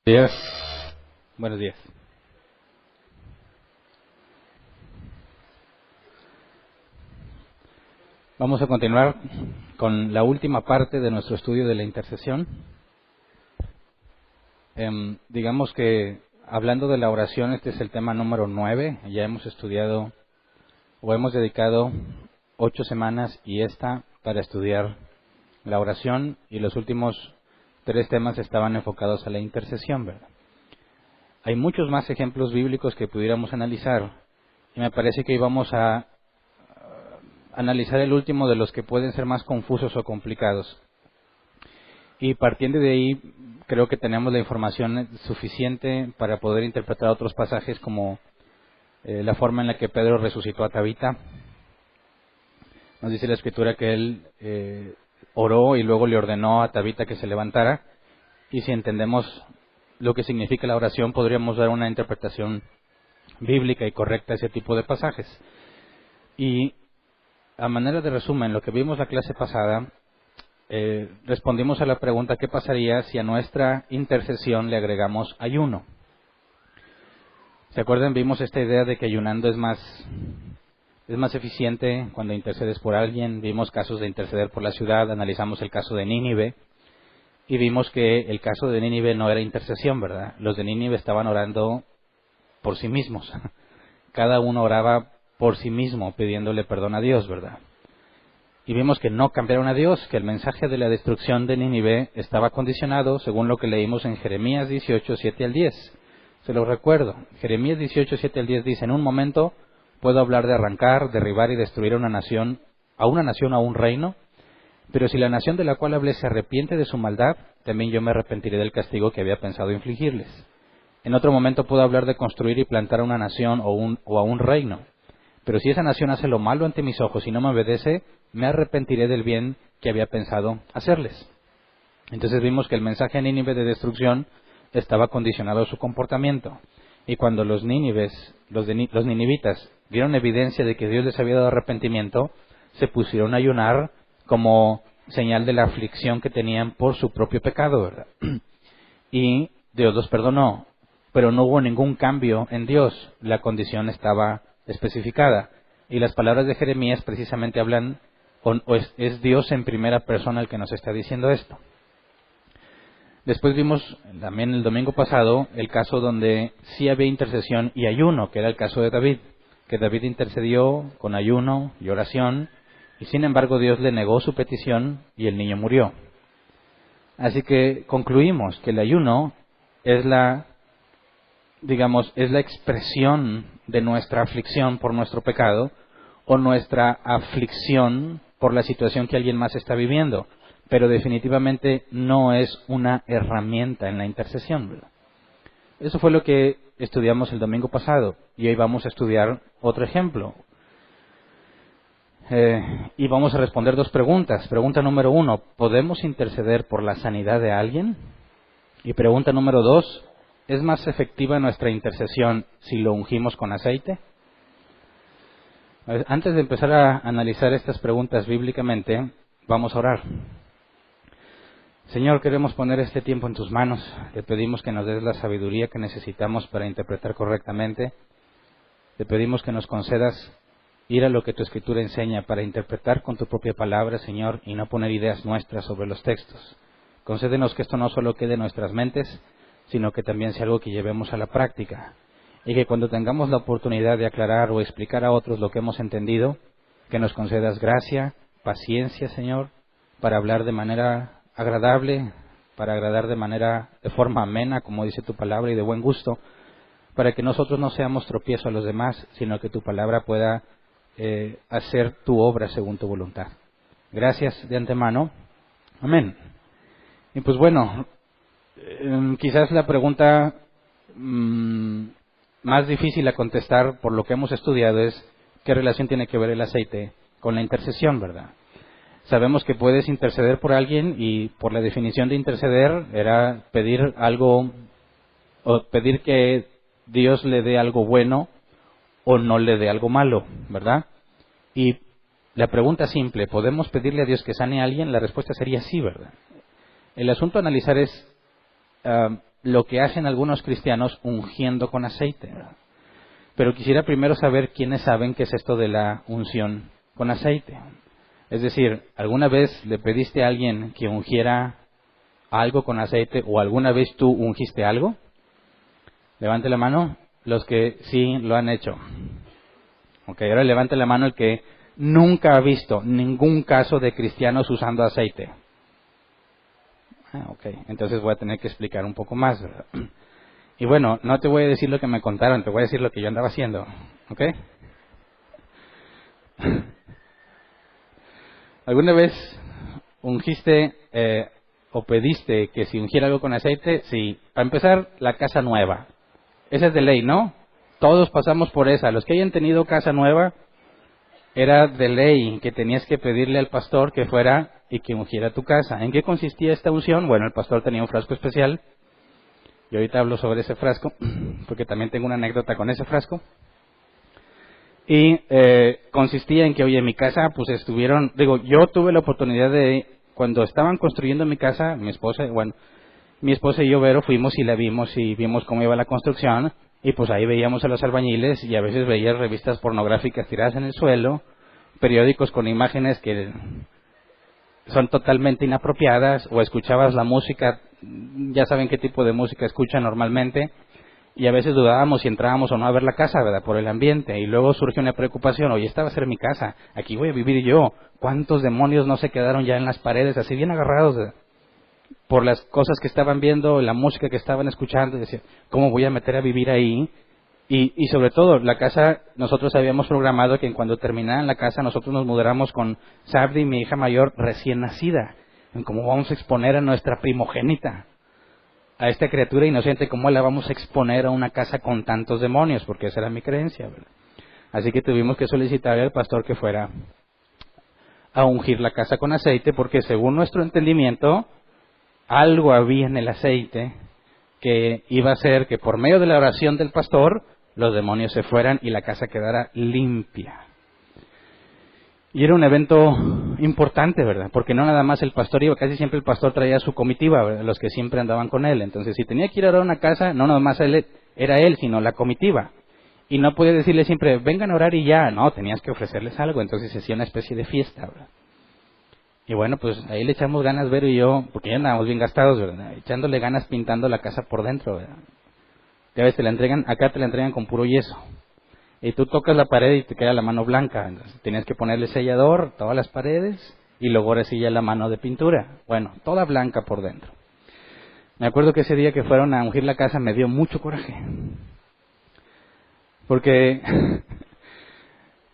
Días. Buenos días. Vamos a continuar con la última parte de nuestro estudio de la intercesión. Digamos que hablando de la oración, este es el tema número 9. Ya hemos estudiado o hemos dedicado 8 semanas y esta para estudiar la oración, y los últimos 3 temas estaban enfocados a la intercesión, ¿verdad? Hay muchos más ejemplos bíblicos que pudiéramos analizar, y me parece que hoy vamos a analizar el último de los que pueden ser más confusos o complicados. Y partiendo de ahí, creo que tenemos la información suficiente para poder interpretar otros pasajes como la forma en la que Pedro resucitó a Tabita. Nos dice la Escritura que él oró y luego le ordenó a Tabita que se levantara, y si entendemos lo que significa la oración, podríamos dar una interpretación bíblica y correcta a ese tipo de pasajes. Y a manera de resumen, lo que vimos la clase pasada, respondimos a la pregunta: ¿qué pasaría si a nuestra intercesión le agregamos ayuno? ¿Se acuerdan? Vimos esta idea de que ayunando es más eficiente cuando intercedes por alguien. Vimos casos de interceder por la ciudad, analizamos el caso de Nínive, y vimos que el caso de Nínive no era intercesión, ¿verdad? Los de Nínive estaban orando por sí mismos. Cada uno oraba por sí mismo, pidiéndole perdón a Dios, ¿verdad? Y vimos que no cambiaron a Dios, que el mensaje de la destrucción de Nínive estaba condicionado, según lo que leímos en Jeremías 18, 7 al 10. Se lo recuerdo. Jeremías 18, 7 al 10 dice: en un momento puedo hablar de arrancar, derribar y destruir a una nación, a un reino, pero si la nación de la cual hablé se arrepiente de su maldad, también yo me arrepentiré del castigo que había pensado infligirles. En otro momento puedo hablar de construir y plantar a una nación o a un reino, pero si esa nación hace lo malo ante mis ojos y no me obedece, me arrepentiré del bien que había pensado hacerles. Entonces vimos que el mensaje a Nínive de destrucción estaba condicionado a su comportamiento. Y cuando los ninivitas vieron evidencia de que Dios les había dado arrepentimiento, se pusieron a ayunar como señal de la aflicción que tenían por su propio pecado, ¿verdad? Y Dios los perdonó, pero no hubo ningún cambio en Dios. La condición estaba especificada. Y las palabras de Jeremías precisamente hablan, es Dios en primera persona el que nos está diciendo esto. Después vimos también el domingo pasado el caso donde sí había intercesión y ayuno, que era el caso de David, que David intercedió con ayuno y oración, y sin embargo Dios le negó su petición y el niño murió. Así que concluimos que el ayuno es la expresión de nuestra aflicción por nuestro pecado, o nuestra aflicción por la situación que alguien más está viviendo, pero definitivamente no es una herramienta en la intercesión, ¿verdad? Eso fue lo que estudiamos el domingo pasado, y hoy vamos a estudiar otro ejemplo. Y vamos a responder 2 preguntas. Pregunta número 1, ¿podemos interceder por la sanidad de alguien? Y pregunta número 2, ¿es más efectiva nuestra intercesión si lo ungimos con aceite? Antes de empezar a analizar estas preguntas bíblicamente, vamos a orar. Señor, queremos poner este tiempo en tus manos. Te pedimos que nos des la sabiduría que necesitamos para interpretar correctamente. Te pedimos que nos concedas ir a lo que tu Escritura enseña para interpretar con tu propia palabra, Señor, y no poner ideas nuestras sobre los textos. Concédenos que esto no solo quede en nuestras mentes, sino que también sea algo que llevemos a la práctica. Y que cuando tengamos la oportunidad de aclarar o explicar a otros lo que hemos entendido, que nos concedas gracia, paciencia, Señor, para hablar de manera agradable, para agradar de forma amena, como dice tu palabra, y de buen gusto, para que nosotros no seamos tropiezo a los demás, sino que tu palabra pueda hacer tu obra según tu voluntad. Gracias de antemano. Amén. Y pues bueno, quizás la pregunta más difícil a contestar por lo que hemos estudiado es: ¿qué relación tiene que ver el aceite con la intercesión, verdad? Sabemos que puedes interceder por alguien, y por la definición de interceder era pedir algo, o pedir que Dios le dé algo bueno o no le dé algo malo, ¿verdad? Y la pregunta simple: ¿podemos pedirle a Dios que sane a alguien? La respuesta sería sí, ¿verdad? El asunto a analizar es lo que hacen algunos cristianos ungiendo con aceite, ¿verdad? Pero quisiera primero saber quiénes saben qué es esto de la unción con aceite. Es decir, ¿alguna vez le pediste a alguien que ungiera algo con aceite o alguna vez tú ungiste algo? Levante la mano los que sí lo han hecho. Ok, ahora levante la mano el que nunca ha visto ningún caso de cristianos usando aceite. Ok, entonces voy a tener que explicar un poco más, ¿verdad? Y bueno, no te voy a decir lo que me contaron, te voy a decir lo que yo andaba haciendo. ¿Ok? ¿Alguna vez ungiste o pediste que si ungiera algo con aceite? Sí. Para empezar, la casa nueva. Esa es de ley, ¿no? Todos pasamos por esa. Los que hayan tenido casa nueva, era de ley que tenías que pedirle al pastor que fuera y que ungiera tu casa. ¿En qué consistía esta unción? Bueno, el pastor tenía un frasco especial. Y ahorita hablo sobre ese frasco, porque también tengo una anécdota con ese frasco. Y consistía en que, oye, mi casa, pues yo tuve la oportunidad de, cuando estaban construyendo mi casa, mi esposa y yo, Vero, fuimos y la vimos y vimos cómo iba la construcción. Y pues ahí veíamos a los albañiles y a veces veías revistas pornográficas tiradas en el suelo, periódicos con imágenes que son totalmente inapropiadas, o escuchabas la música, ya saben qué tipo de música escuchan normalmente, y a veces dudábamos si entrábamos o no a ver la casa, ¿verdad? Por el ambiente, y luego surge una preocupación, oye, esta va a ser mi casa, aquí voy a vivir yo, ¿cuántos demonios no se quedaron ya en las paredes, así bien agarrados, ¿verdad? Por las cosas que estaban viendo, la música que estaban escuchando, y decían, ¿cómo voy a meter a vivir ahí? Y sobre todo, la casa, nosotros habíamos programado que cuando terminaran la casa, nosotros nos mudáramos con Sabdi, mi hija mayor, recién nacida. ¿Cómo vamos a exponer a nuestra primogénita, a esta criatura inocente, cómo la vamos a exponer a una casa con tantos demonios? Porque esa era mi creencia, ¿verdad? Así que tuvimos que solicitarle al pastor que fuera a ungir la casa con aceite, porque según nuestro entendimiento, algo había en el aceite que iba a hacer que por medio de la oración del pastor, los demonios se fueran y la casa quedara limpia. Y era un evento importante, ¿verdad? Porque no nada más el pastor iba, casi siempre el pastor traía su comitiva, ¿verdad? Los que siempre andaban con él. Entonces, si tenía que ir a orar a una casa, no nada más era él, sino la comitiva. Y no podía decirle siempre, vengan a orar y ya. No, tenías que ofrecerles algo. Entonces se hacía una especie de fiesta, ¿verdad? Y bueno, pues ahí le echamos ganas, Vero y yo, porque ya andábamos bien gastados, ¿verdad? Echándole ganas pintando la casa por dentro, ¿verdad? Ya ves, acá te la entregan con puro yeso. Y tú tocas la pared y te queda la mano blanca. Entonces tenías que ponerle sellador, todas las paredes, y luego ahora sí ya la mano de pintura. Bueno, toda blanca por dentro. Me acuerdo que ese día que fueron a ungir la casa me dio mucho coraje. Porque,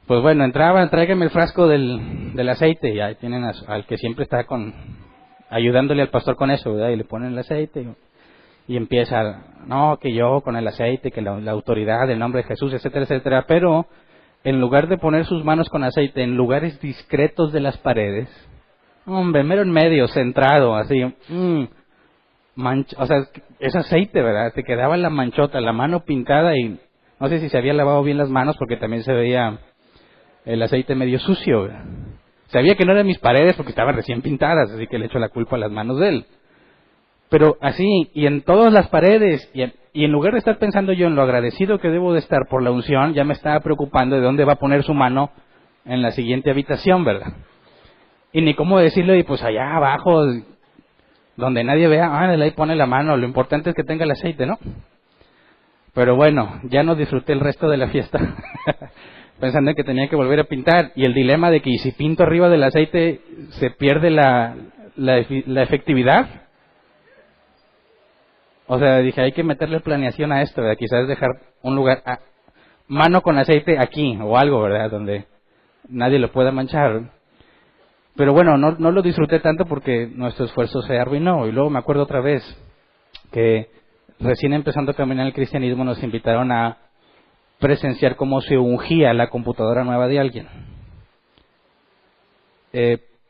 pues bueno, entraban, tráigame el frasco del aceite, y ahí tienen al que siempre está ayudándole al pastor con eso, ¿verdad? Y le ponen el aceite. Y empieza, no, que yo con el aceite, que la autoridad del nombre de Jesús, etcétera, etcétera. Pero en lugar de poner sus manos con aceite en lugares discretos de las paredes, hombre, mero en medio, centrado, así, o sea, es aceite, ¿verdad? Te quedaba la manchota, la mano pintada, y no sé si se había lavado bien las manos porque también se veía el aceite medio sucio, ¿verdad? Sabía que no eran mis paredes porque estaban recién pintadas, así que le echo la culpa a las manos de él. Pero así, y en todas las paredes, y en lugar de estar pensando yo en lo agradecido que debo de estar por la unción, ya me estaba preocupando de dónde va a poner su mano en la siguiente habitación, ¿verdad? Y ni cómo decirle, y pues allá abajo, donde nadie vea, ahí pone la mano, lo importante es que tenga el aceite, ¿no? Pero bueno, ya no disfruté el resto de la fiesta, pensando en que tenía que volver a pintar, y el dilema de que si pinto arriba del aceite, se pierde la efectividad. O sea, dije, hay que meterle planeación a esto, ¿verdad? Quizás dejar un lugar, mano con aceite aquí, o algo, ¿verdad? Donde nadie lo pueda manchar. Pero bueno, no lo disfruté tanto porque nuestro esfuerzo se arruinó. Y luego me acuerdo otra vez que recién empezando a caminar el cristianismo nos invitaron a presenciar cómo se ungía la computadora nueva de alguien.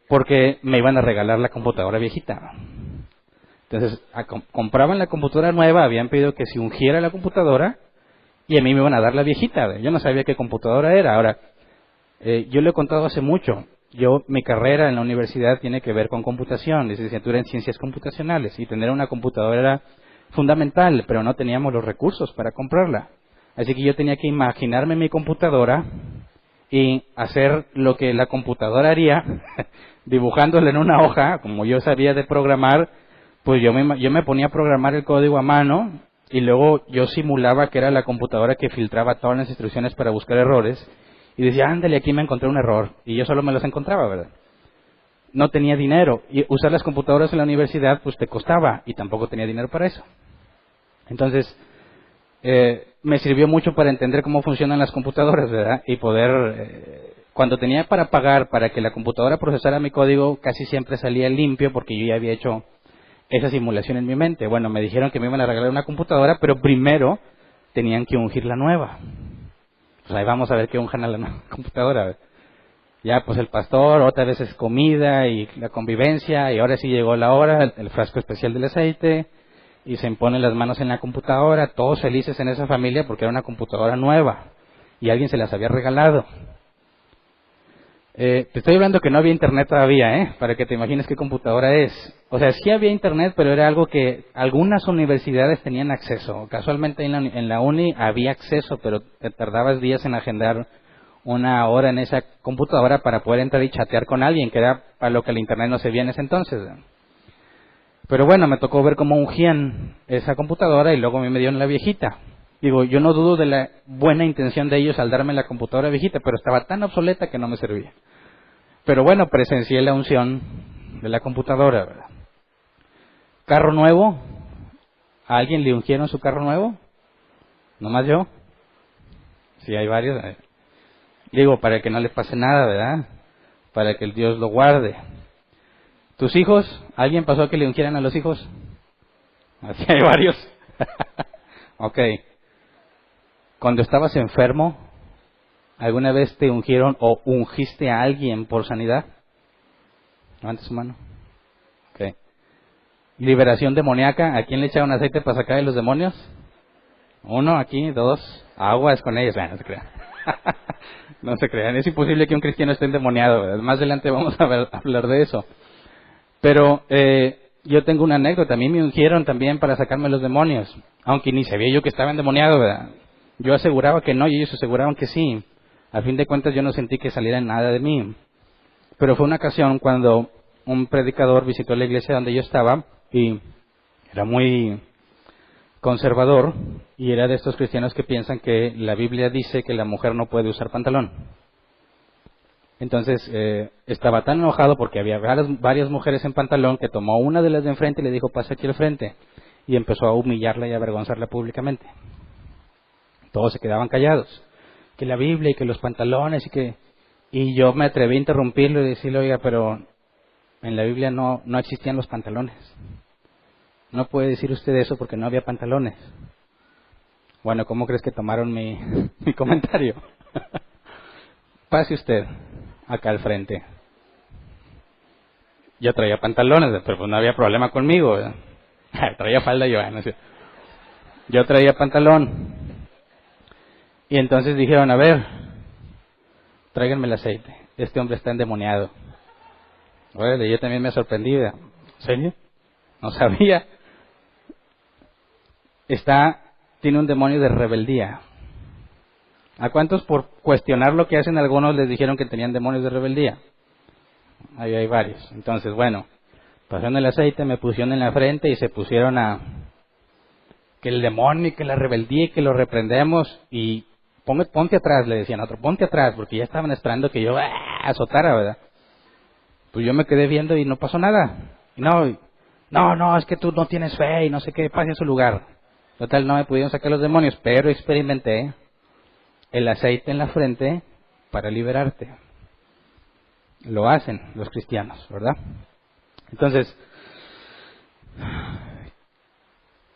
Porque me iban a regalar la computadora viejita. Entonces, compraban la computadora nueva, habían pedido que se ungiera la computadora, y a mí me iban a dar la viejita. Yo no sabía qué computadora era. Ahora, yo le he contado hace mucho. Mi carrera en la universidad tiene que ver con computación, licenciatura en ciencias computacionales, y tener una computadora era fundamental, pero no teníamos los recursos para comprarla. Así que yo tenía que imaginarme mi computadora y hacer lo que la computadora haría, dibujándola en una hoja, como yo sabía de programar, pues yo me ponía a programar el código a mano y luego yo simulaba que era la computadora que filtraba todas las instrucciones para buscar errores y decía, ándale, aquí me encontré un error, y yo solo me los encontraba, ¿verdad? No tenía dinero, y usar las computadoras en la universidad pues te costaba, y tampoco tenía dinero para eso. Entonces, me sirvió mucho para entender cómo funcionan las computadoras, ¿verdad? Y poder, cuando tenía para pagar para que la computadora procesara mi código, casi siempre salía limpio porque yo ya había hecho esa simulación en mi mente. Bueno, me dijeron que me iban a regalar una computadora, pero primero tenían que ungir la nueva. Pues ahí vamos a ver qué unjan a la nueva computadora, ¿verdad? Ya, pues el pastor, otra vez es comida y la convivencia, y ahora sí llegó la hora, el frasco especial del aceite, y se imponen las manos en la computadora, todos felices en esa familia porque era una computadora nueva, y alguien se las había regalado. Te estoy hablando que no había internet todavía, para que te imagines qué computadora es. O sea, sí había internet, pero era algo que algunas universidades tenían acceso. Casualmente en la uni había acceso, pero te tardabas días en agendar una hora en esa computadora para poder entrar y chatear con alguien, que era para lo que el internet no se veía en ese entonces. Pero bueno, me tocó ver cómo ungían esa computadora y luego a mí me dieron la viejita. Digo, yo no dudo de la buena intención de ellos al darme la computadora viejita, pero estaba tan obsoleta que no me servía. Pero bueno, presencié la unción de la computadora, ¿verdad? ¿Carro nuevo? ¿A alguien le ungieron su carro nuevo? ¿Nomás yo? Sí, hay varios. Digo, para que no le pase nada, ¿verdad? Para que el Dios lo guarde. ¿Tus hijos? ¿Alguien pasó a que le ungieran a los hijos? Así hay varios. Ok. Cuando estabas enfermo, ¿alguna vez te ungieron o ungiste a alguien por sanidad? Levante su mano. Ok. Liberación demoníaca. ¿A quién le echaron aceite para sacar de los demonios? Uno, aquí, dos. Aguas con ellos. No se crean. No se crean. Es imposible que un cristiano esté endemoniado, ¿verdad? Más adelante vamos a hablar de eso. Pero yo tengo una anécdota. A mí me ungieron también para sacarme los demonios. Aunque ni sabía yo que estaba endemoniado, ¿verdad? Yo aseguraba que no y ellos aseguraban que sí. A fin de cuentas yo no sentí que saliera nada de mí. Pero fue una ocasión cuando un predicador visitó la iglesia donde yo estaba y era muy conservador y era de estos cristianos que piensan que la Biblia dice que la mujer no puede usar pantalón. Entonces estaba tan enojado porque había varias mujeres en pantalón que tomó una de las de enfrente y le dijo, pasa aquí al frente. Y empezó a humillarla y a avergonzarla públicamente. Todos se quedaban callados. Que la Biblia y que los pantalones y yo me atreví a interrumpirlo y decirle, oiga, pero en la Biblia no existían los pantalones. No puede decir usted eso porque no había pantalones. Bueno, ¿cómo crees que tomaron mi comentario? Pase usted acá al frente. Yo traía pantalones, pero pues no había problema conmigo, ¿verdad? Traía falda yo, ¿no? Yo traía pantalón. Y entonces dijeron, a ver, tráiganme el aceite. Este hombre está endemoniado. Bueno, yo también me sorprendí. ¿En serio? No sabía. Tiene un demonio de rebeldía. ¿A cuántos por cuestionar lo que hacen algunos les dijeron que tenían demonios de rebeldía? Ahí hay varios. Entonces, bueno, pasaron el aceite, me pusieron en la frente y se pusieron a que el demonio y que la rebeldía y que lo reprendemos y ponte atrás, le decían a otro, ponte atrás, porque ya estaban esperando que yo azotara, ¿verdad? Pues yo me quedé viendo y no pasó nada. Y no, es que tú no tienes fe y no sé qué, pase a su lugar. Total, no me pudieron sacar los demonios, pero experimenté el aceite en la frente para liberarte. Lo hacen los cristianos, ¿verdad? Entonces,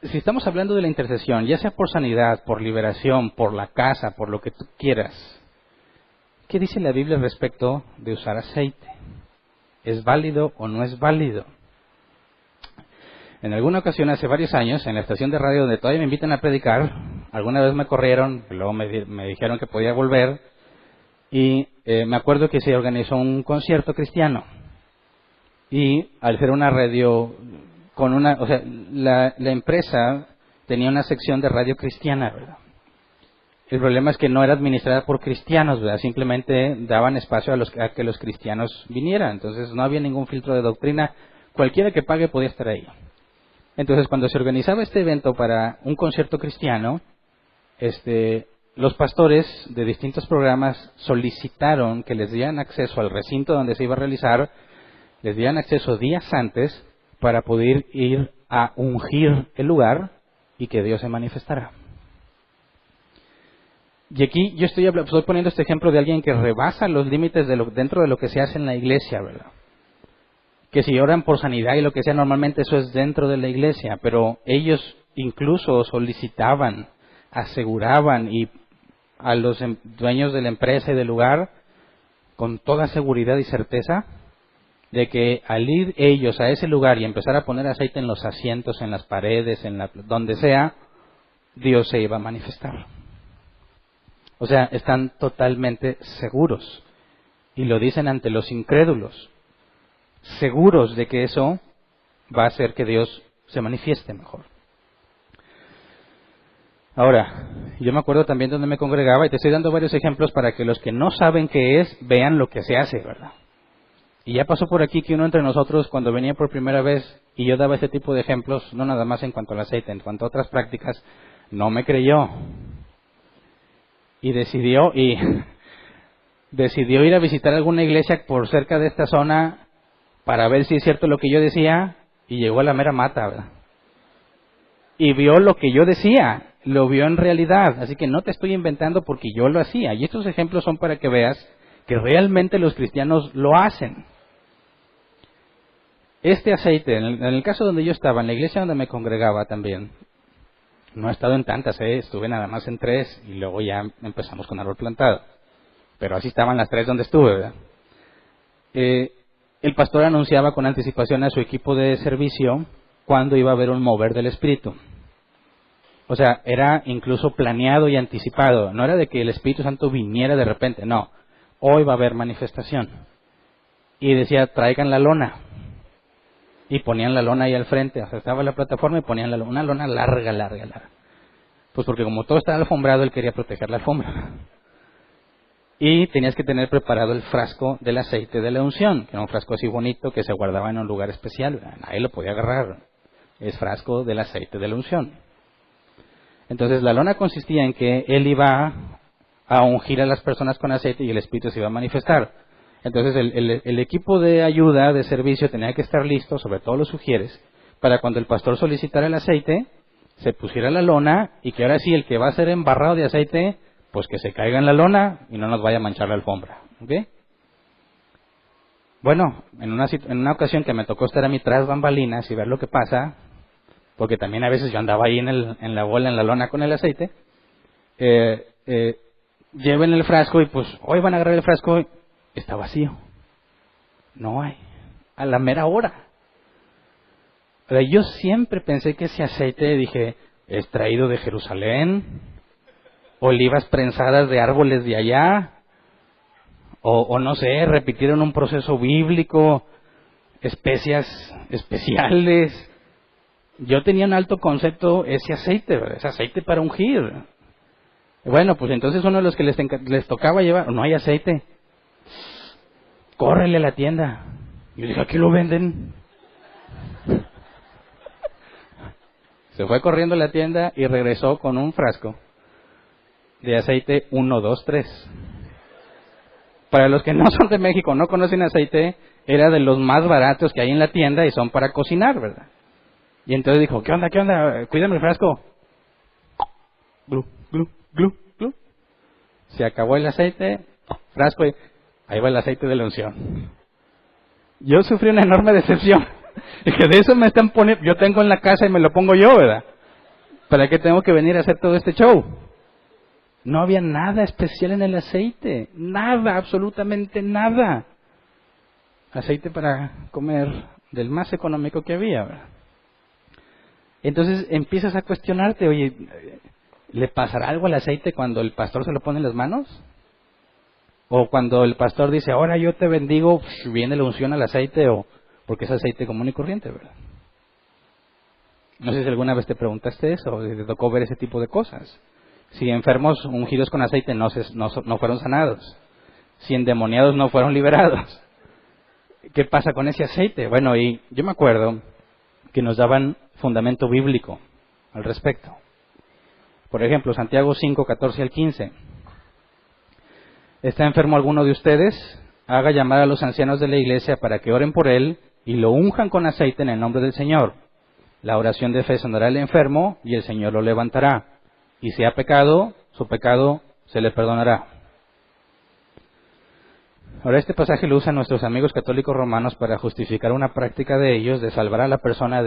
si estamos hablando de la intercesión, ya sea por sanidad, por liberación, por la casa, por lo que tú quieras, ¿qué dice la Biblia respecto de usar aceite? ¿Es válido o no es válido? En alguna ocasión, hace varios años, en la estación de radio donde todavía me invitan a predicar, alguna vez me corrieron, luego me dijeron que podía volver, y me acuerdo que se organizó un concierto cristiano. Y al ser una radio con una, o sea, la empresa tenía una sección de radio cristiana, ¿verdad? El problema es que no era administrada por cristianos, ¿verdad? Simplemente daban espacio a que los cristianos vinieran. Entonces no había ningún filtro de doctrina. Cualquiera que pague podía estar ahí. Entonces cuando se organizaba este evento para un concierto cristiano, los pastores de distintos programas solicitaron que les dieran acceso al recinto donde se iba a realizar, les dieran acceso días antes para poder ir a ungir el lugar y que Dios se manifestara. Y aquí yo estoy poniendo este ejemplo de alguien que rebasa los límites dentro de lo que se hace en la iglesia, ¿verdad? Que si oran por sanidad y lo que sea, normalmente eso es dentro de la iglesia, pero ellos incluso solicitaban, aseguraban y a los dueños de la empresa y del lugar con toda seguridad y certeza de que al ir ellos a ese lugar y empezar a poner aceite en los asientos, en las paredes, donde sea, Dios se iba a manifestar. O sea, están totalmente seguros y lo dicen ante los incrédulos, seguros de que eso va a hacer que Dios se manifieste mejor. Ahora, yo me acuerdo también donde me congregaba y te estoy dando varios ejemplos para que los que no saben qué es, vean lo que se hace, ¿verdad? Y ya pasó por aquí que uno entre nosotros, cuando venía por primera vez y yo daba ese tipo de ejemplos, no nada más en cuanto al aceite, en cuanto a otras prácticas, no me creyó. Y decidió ir a visitar alguna iglesia por cerca de esta zona para ver si es cierto lo que yo decía, y llegó a la mera mata, ¿verdad? Y vio lo que yo decía, lo vio en realidad, así que no te estoy inventando porque yo lo hacía. Y estos ejemplos son para que veas que realmente los cristianos lo hacen. Este aceite, en el caso donde yo estaba, en la iglesia donde me congregaba también, no he estado en tantas, estuve nada más en 3 y luego ya empezamos con árbol plantado. Pero así estaban las 3 donde estuve, ¿verdad? El pastor anunciaba con anticipación a su equipo de servicio cuándo iba a haber un mover del Espíritu. O sea, era incluso planeado y anticipado. No era de que el Espíritu Santo viniera de repente, no. Hoy va a haber manifestación. Y decía, traigan la lona. Y ponían la lona ahí al frente, o sea, estaba la plataforma y ponían una lona larga. Pues porque como todo estaba alfombrado, él quería proteger la alfombra. Y tenías que tener preparado el frasco del aceite de la unción, que era un frasco así bonito que se guardaba en un lugar especial, nadie lo podía agarrar. Es frasco del aceite de la unción. Entonces la lona consistía en que él iba a ungir a las personas con aceite y el Espíritu se iba a manifestar. Entonces el equipo de ayuda, de servicio, tenía que estar listo, sobre todo los sugieres, para cuando el pastor solicitara el aceite, se pusiera la lona y que ahora sí el que va a ser embarrado de aceite, pues que se caiga en la lona y no nos vaya a manchar la alfombra. ¿Ok? Bueno, en una ocasión que me tocó estar a mí tras bambalinas y ver lo que pasa, porque también a veces yo andaba ahí en la bola, en la lona con el aceite, lleven el frasco y pues hoy van a agarrar el frasco y está vacío. No hay. A la mera hora. Pero yo siempre pensé que ese aceite, dije, es traído de Jerusalén, olivas prensadas de árboles de allá, o no sé, repitieron un proceso bíblico, especias especiales. Yo tenía un alto concepto ese aceite, ¿verdad? Ese aceite para ungir. Bueno, pues entonces uno de los que les tocaba llevar, no hay aceite, córrele a la tienda. Yo dije, ¿aquí lo venden? Se fue corriendo a la tienda y regresó con un frasco de aceite 1, 2, 3. Para los que no son de México, no conocen aceite, era de los más baratos que hay en la tienda y son para cocinar, ¿verdad? Y entonces dijo, ¿qué onda? Cuídame el frasco. Glu, glu, glu, glu. Se acabó el aceite, frasco y ahí va el aceite de la unción. Yo sufrí una enorme decepción. Dije, de eso me están poniendo, yo tengo en la casa y me lo pongo yo, ¿verdad? ¿Para qué tengo que venir a hacer todo este show? No había nada especial en el aceite, nada, absolutamente nada. Aceite para comer del más económico que había, ¿verdad? Entonces empiezas a cuestionarte, oye, ¿le pasará algo al aceite cuando el pastor se lo pone en las manos? O cuando el pastor dice, ahora yo te bendigo, viene la unción al aceite, o porque es aceite común y corriente, ¿verdad? No sé si alguna vez te preguntaste eso, o si te tocó ver ese tipo de cosas. Si enfermos ungidos con aceite no fueron sanados. Si endemoniados no fueron liberados. ¿Qué pasa con ese aceite? Bueno, y yo me acuerdo que nos daban fundamento bíblico al respecto. Por ejemplo, Santiago 5, 14 al 15. ¿Está enfermo alguno de ustedes? Haga llamar a los ancianos de la iglesia para que oren por él y lo unjan con aceite en el nombre del Señor. La oración de fe sanará al enfermo y el Señor lo levantará. Y si ha pecado, su pecado se le perdonará. Ahora este pasaje lo usan nuestros amigos católicos romanos para justificar una práctica de ellos de salvar a la persona,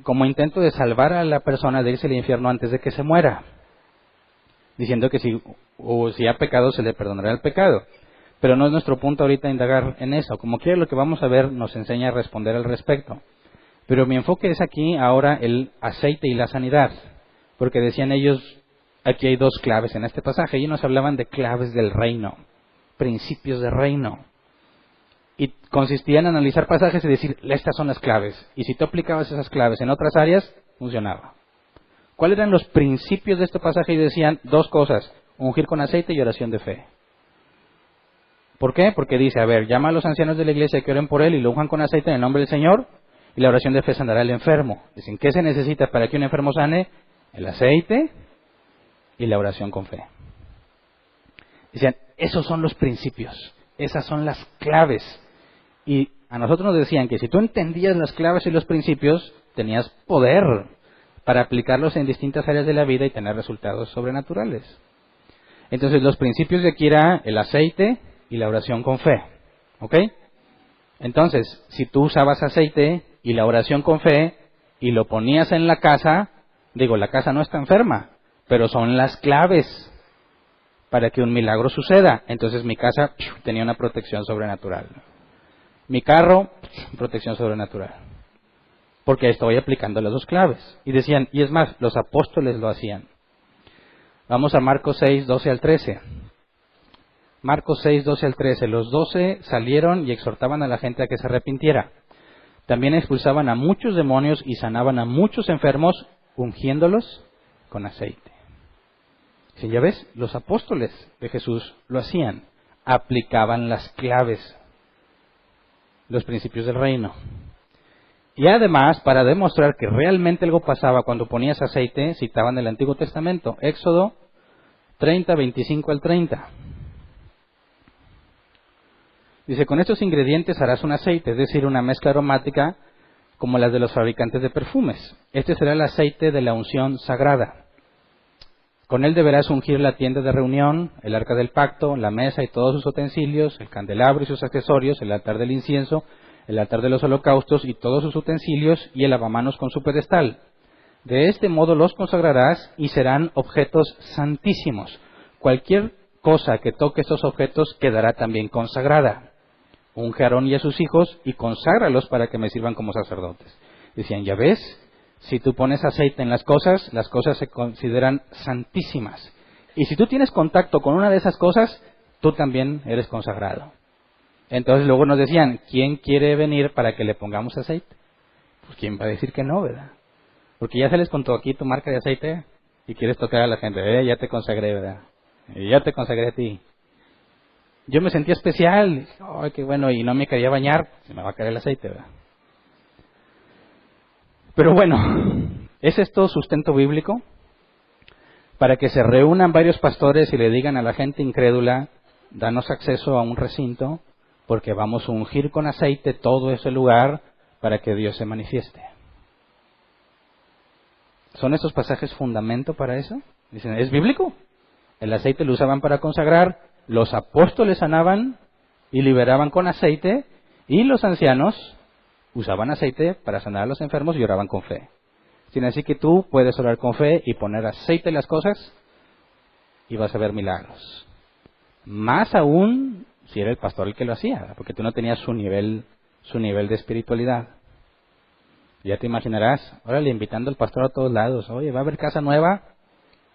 como intento de salvar a la persona de irse al infierno antes de que se muera. Diciendo que si ha pecado se le perdonará el pecado. Pero no es nuestro punto ahorita indagar en eso. Como quiera lo que vamos a ver nos enseña a responder al respecto. Pero mi enfoque es aquí ahora el aceite y la sanidad. Porque decían ellos, aquí hay dos claves en este pasaje. Ellos nos hablaban de claves del reino, principios de reino. Y consistía en analizar pasajes y decir, estas son las claves. Y si tú aplicabas esas claves en otras áreas, funcionaba. ¿Cuáles eran los principios de este pasaje? Y decían dos cosas, ungir con aceite y oración de fe. ¿Por qué? Porque dice, a ver, llama a los ancianos de la iglesia que oren por él y lo unjan con aceite en el nombre del Señor, y la oración de fe sanará al enfermo. Dicen, ¿qué se necesita para que un enfermo sane? El aceite y la oración con fe. Decían, esos son los principios, esas son las claves. Y a nosotros nos decían que si tú entendías las claves y los principios, tenías poder para aplicarlos en distintas áreas de la vida y tener resultados sobrenaturales. Entonces los principios de aquí era el aceite y la oración con fe. ¿Ok? Entonces, si tú usabas aceite y la oración con fe y lo ponías en la casa, la casa no está enferma, pero son las claves para que un milagro suceda. Entonces mi casa tenía una protección sobrenatural. Mi carro, protección sobrenatural. Porque estoy aplicando las dos claves. Y decían, y es más, los apóstoles lo hacían. Vamos a Marcos 6, 12 al 13. Marcos 6, 12 al 13. Los 12 salieron y exhortaban a la gente a que se arrepintiera. También expulsaban a muchos demonios y sanaban a muchos enfermos, ungiéndolos con aceite. Si ya ves, los apóstoles de Jesús lo hacían. Aplicaban las claves, los principios del reino. Y además, para demostrar que realmente algo pasaba cuando ponías aceite, citaban el Antiguo Testamento, Éxodo 30, 25 al 30. Dice, con estos ingredientes harás un aceite, es decir, una mezcla aromática como las de los fabricantes de perfumes. Este será el aceite de la unción sagrada. Con él deberás ungir la tienda de reunión, el arca del pacto, la mesa y todos sus utensilios, el candelabro y sus accesorios, el altar del incienso, el altar de los holocaustos y todos sus utensilios y el lavamanos con su pedestal. De este modo los consagrarás y serán objetos santísimos. Cualquier cosa que toque estos objetos quedará también consagrada. Unge a Aarón y a sus hijos y conságralos para que me sirvan como sacerdotes. Decían, ya ves, si tú pones aceite en las cosas se consideran santísimas. Y si tú tienes contacto con una de esas cosas, tú también eres consagrado. Entonces luego nos decían, ¿quién quiere venir para que le pongamos aceite? Pues ¿quién va a decir que no, verdad? Porque ya se les contó aquí tu marca de aceite y quieres tocar a la gente, ya te consagré, ¿verdad? Y ya te consagré a ti. Yo me sentía especial, ay, qué bueno, y no me quería bañar, se me va a caer el aceite, ¿verdad? Pero bueno, ¿es esto sustento bíblico? Para que se reúnan varios pastores y le digan a la gente incrédula, danos acceso a un recinto, porque vamos a ungir con aceite todo ese lugar para que Dios se manifieste. ¿Son estos pasajes fundamento para eso? Dicen, ¿es bíblico? El aceite lo usaban para consagrar, los apóstoles sanaban y liberaban con aceite, y los ancianos usaban aceite para sanar a los enfermos y oraban con fe. Así que tú puedes orar con fe y poner aceite en las cosas y vas a ver milagros. Más aún si era el pastor el que lo hacía, porque tú no tenías su nivel de espiritualidad. Ya te imaginarás, órale, invitando al pastor a todos lados. Oye, va a haber casa nueva,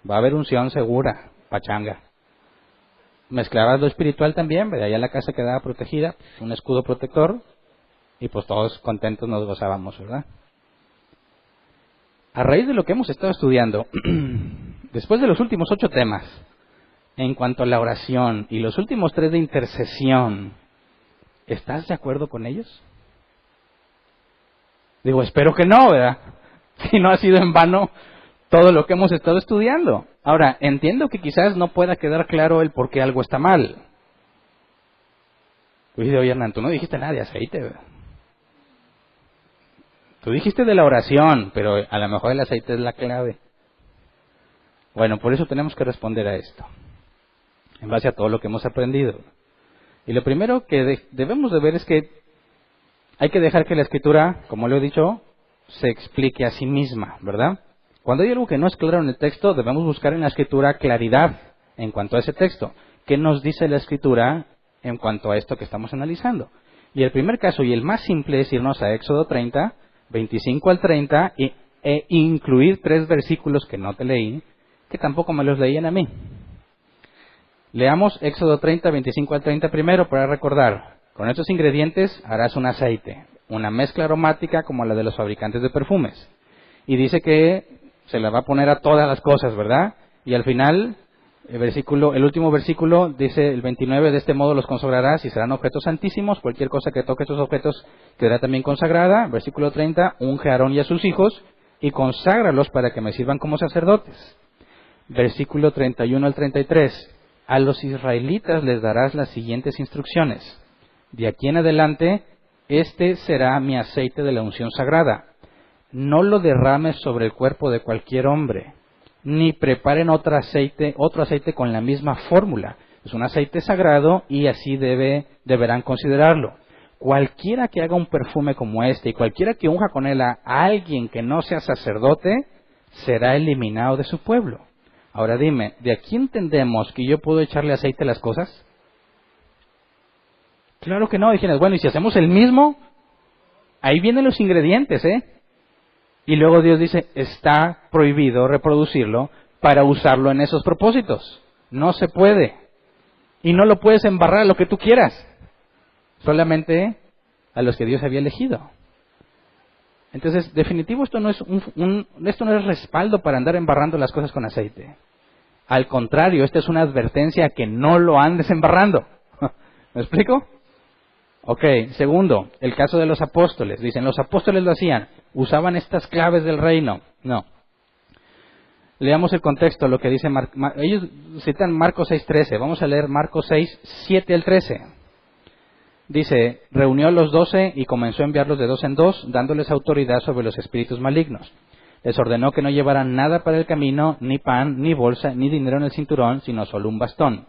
va a haber unción segura, pachanga. Mezclabas lo espiritual también, ¿verdad? Ya la casa quedaba protegida, un escudo protector, y pues todos contentos nos gozábamos, ¿verdad? A raíz de lo que hemos estado estudiando, después de los últimos 8 temas, en cuanto a la oración y los últimos 3 de intercesión, ¿estás de acuerdo con ellos? Digo, espero que no, ¿verdad? Si no ha sido en vano todo lo que hemos estado estudiando. Ahora, entiendo que quizás no pueda quedar claro el por qué algo está mal. Oye, Hernán, tú no dijiste nada de aceite, ¿verdad? Tú dijiste de la oración, pero a lo mejor el aceite es la clave. Bueno, por eso tenemos que responder a esto, en base a todo lo que hemos aprendido. Y lo primero que debemos de ver es que hay que dejar que la Escritura, como lo he dicho, se explique a sí misma, ¿verdad? Cuando hay algo que no es claro en el texto, debemos buscar en la Escritura claridad en cuanto a ese texto. ¿Qué nos dice la Escritura en cuanto a esto que estamos analizando? Y el primer caso, y el más simple, es irnos a Éxodo 30, 25 al 30, e incluir 3 versículos que no te leí, que tampoco me los leían a mí. Leamos Éxodo 30, 25 al 30 primero para recordar. Con estos ingredientes harás un aceite, una mezcla aromática como la de los fabricantes de perfumes. Y dice que se la va a poner a todas las cosas, ¿verdad? Y al final, el último versículo dice el 29, de este modo los consagrarás y serán objetos santísimos, cualquier cosa que toque estos objetos quedará también consagrada. Versículo 30, unge a Aarón y a sus hijos y conságralos para que me sirvan como sacerdotes. Versículo 31 al 33, a los israelitas les darás las siguientes instrucciones. De aquí en adelante, este será mi aceite de la unción sagrada. No lo derrames sobre el cuerpo de cualquier hombre, ni preparen otro aceite con la misma fórmula. Es un aceite sagrado y así deberán considerarlo. Cualquiera que haga un perfume como este y cualquiera que unja con él a alguien que no sea sacerdote, será eliminado de su pueblo. Ahora dime, ¿de aquí entendemos que yo puedo echarle aceite a las cosas? Claro que no. Dijeron, bueno, y si hacemos el mismo, ahí vienen los ingredientes, ¿eh? Y luego Dios dice, está prohibido reproducirlo para usarlo en esos propósitos. No se puede. Y no lo puedes embarrar a lo que tú quieras. Solamente a los que Dios había elegido. Entonces, definitivo, esto no es esto no es respaldo para andar embarrando las cosas con aceite. Al contrario, esta es una advertencia a que no lo andes embarrando. ¿Me explico? Ok, segundo, el caso de los apóstoles. Dicen, los apóstoles lo hacían, usaban estas claves del reino. No. Leamos el contexto, lo que dice ellos citan Marcos 6:13. Vamos a leer Marcos 6:7 al 13. Dice, reunió a los 12 y comenzó a enviarlos de 2 en 2, dándoles autoridad sobre los espíritus malignos. Les ordenó que no llevaran nada para el camino, ni pan, ni bolsa, ni dinero en el cinturón, sino solo un bastón.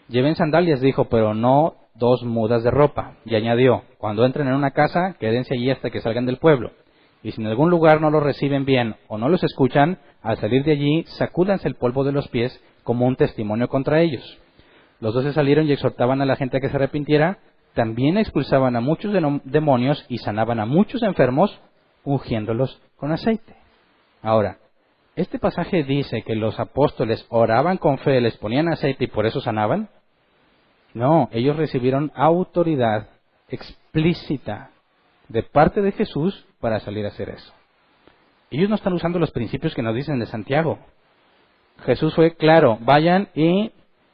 Lleven sandalias, dijo, pero no 2 mudas de ropa. Y añadió, cuando entren en una casa, quédense allí hasta que salgan del pueblo. Y si en algún lugar no los reciben bien o no los escuchan, al salir de allí, sacúdanse el polvo de los pies como un testimonio contra ellos. Los 12 salieron y exhortaban a la gente a que se arrepintiera. También expulsaban a muchos demonios y sanaban a muchos enfermos, ungiéndolos con aceite. Ahora, ¿este pasaje dice que los apóstoles oraban con fe, les ponían aceite y por eso sanaban? No, ellos recibieron autoridad explícita de parte de Jesús para salir a hacer eso. Ellos no están usando los principios que nos dicen de Santiago. Jesús fue claro, vayan y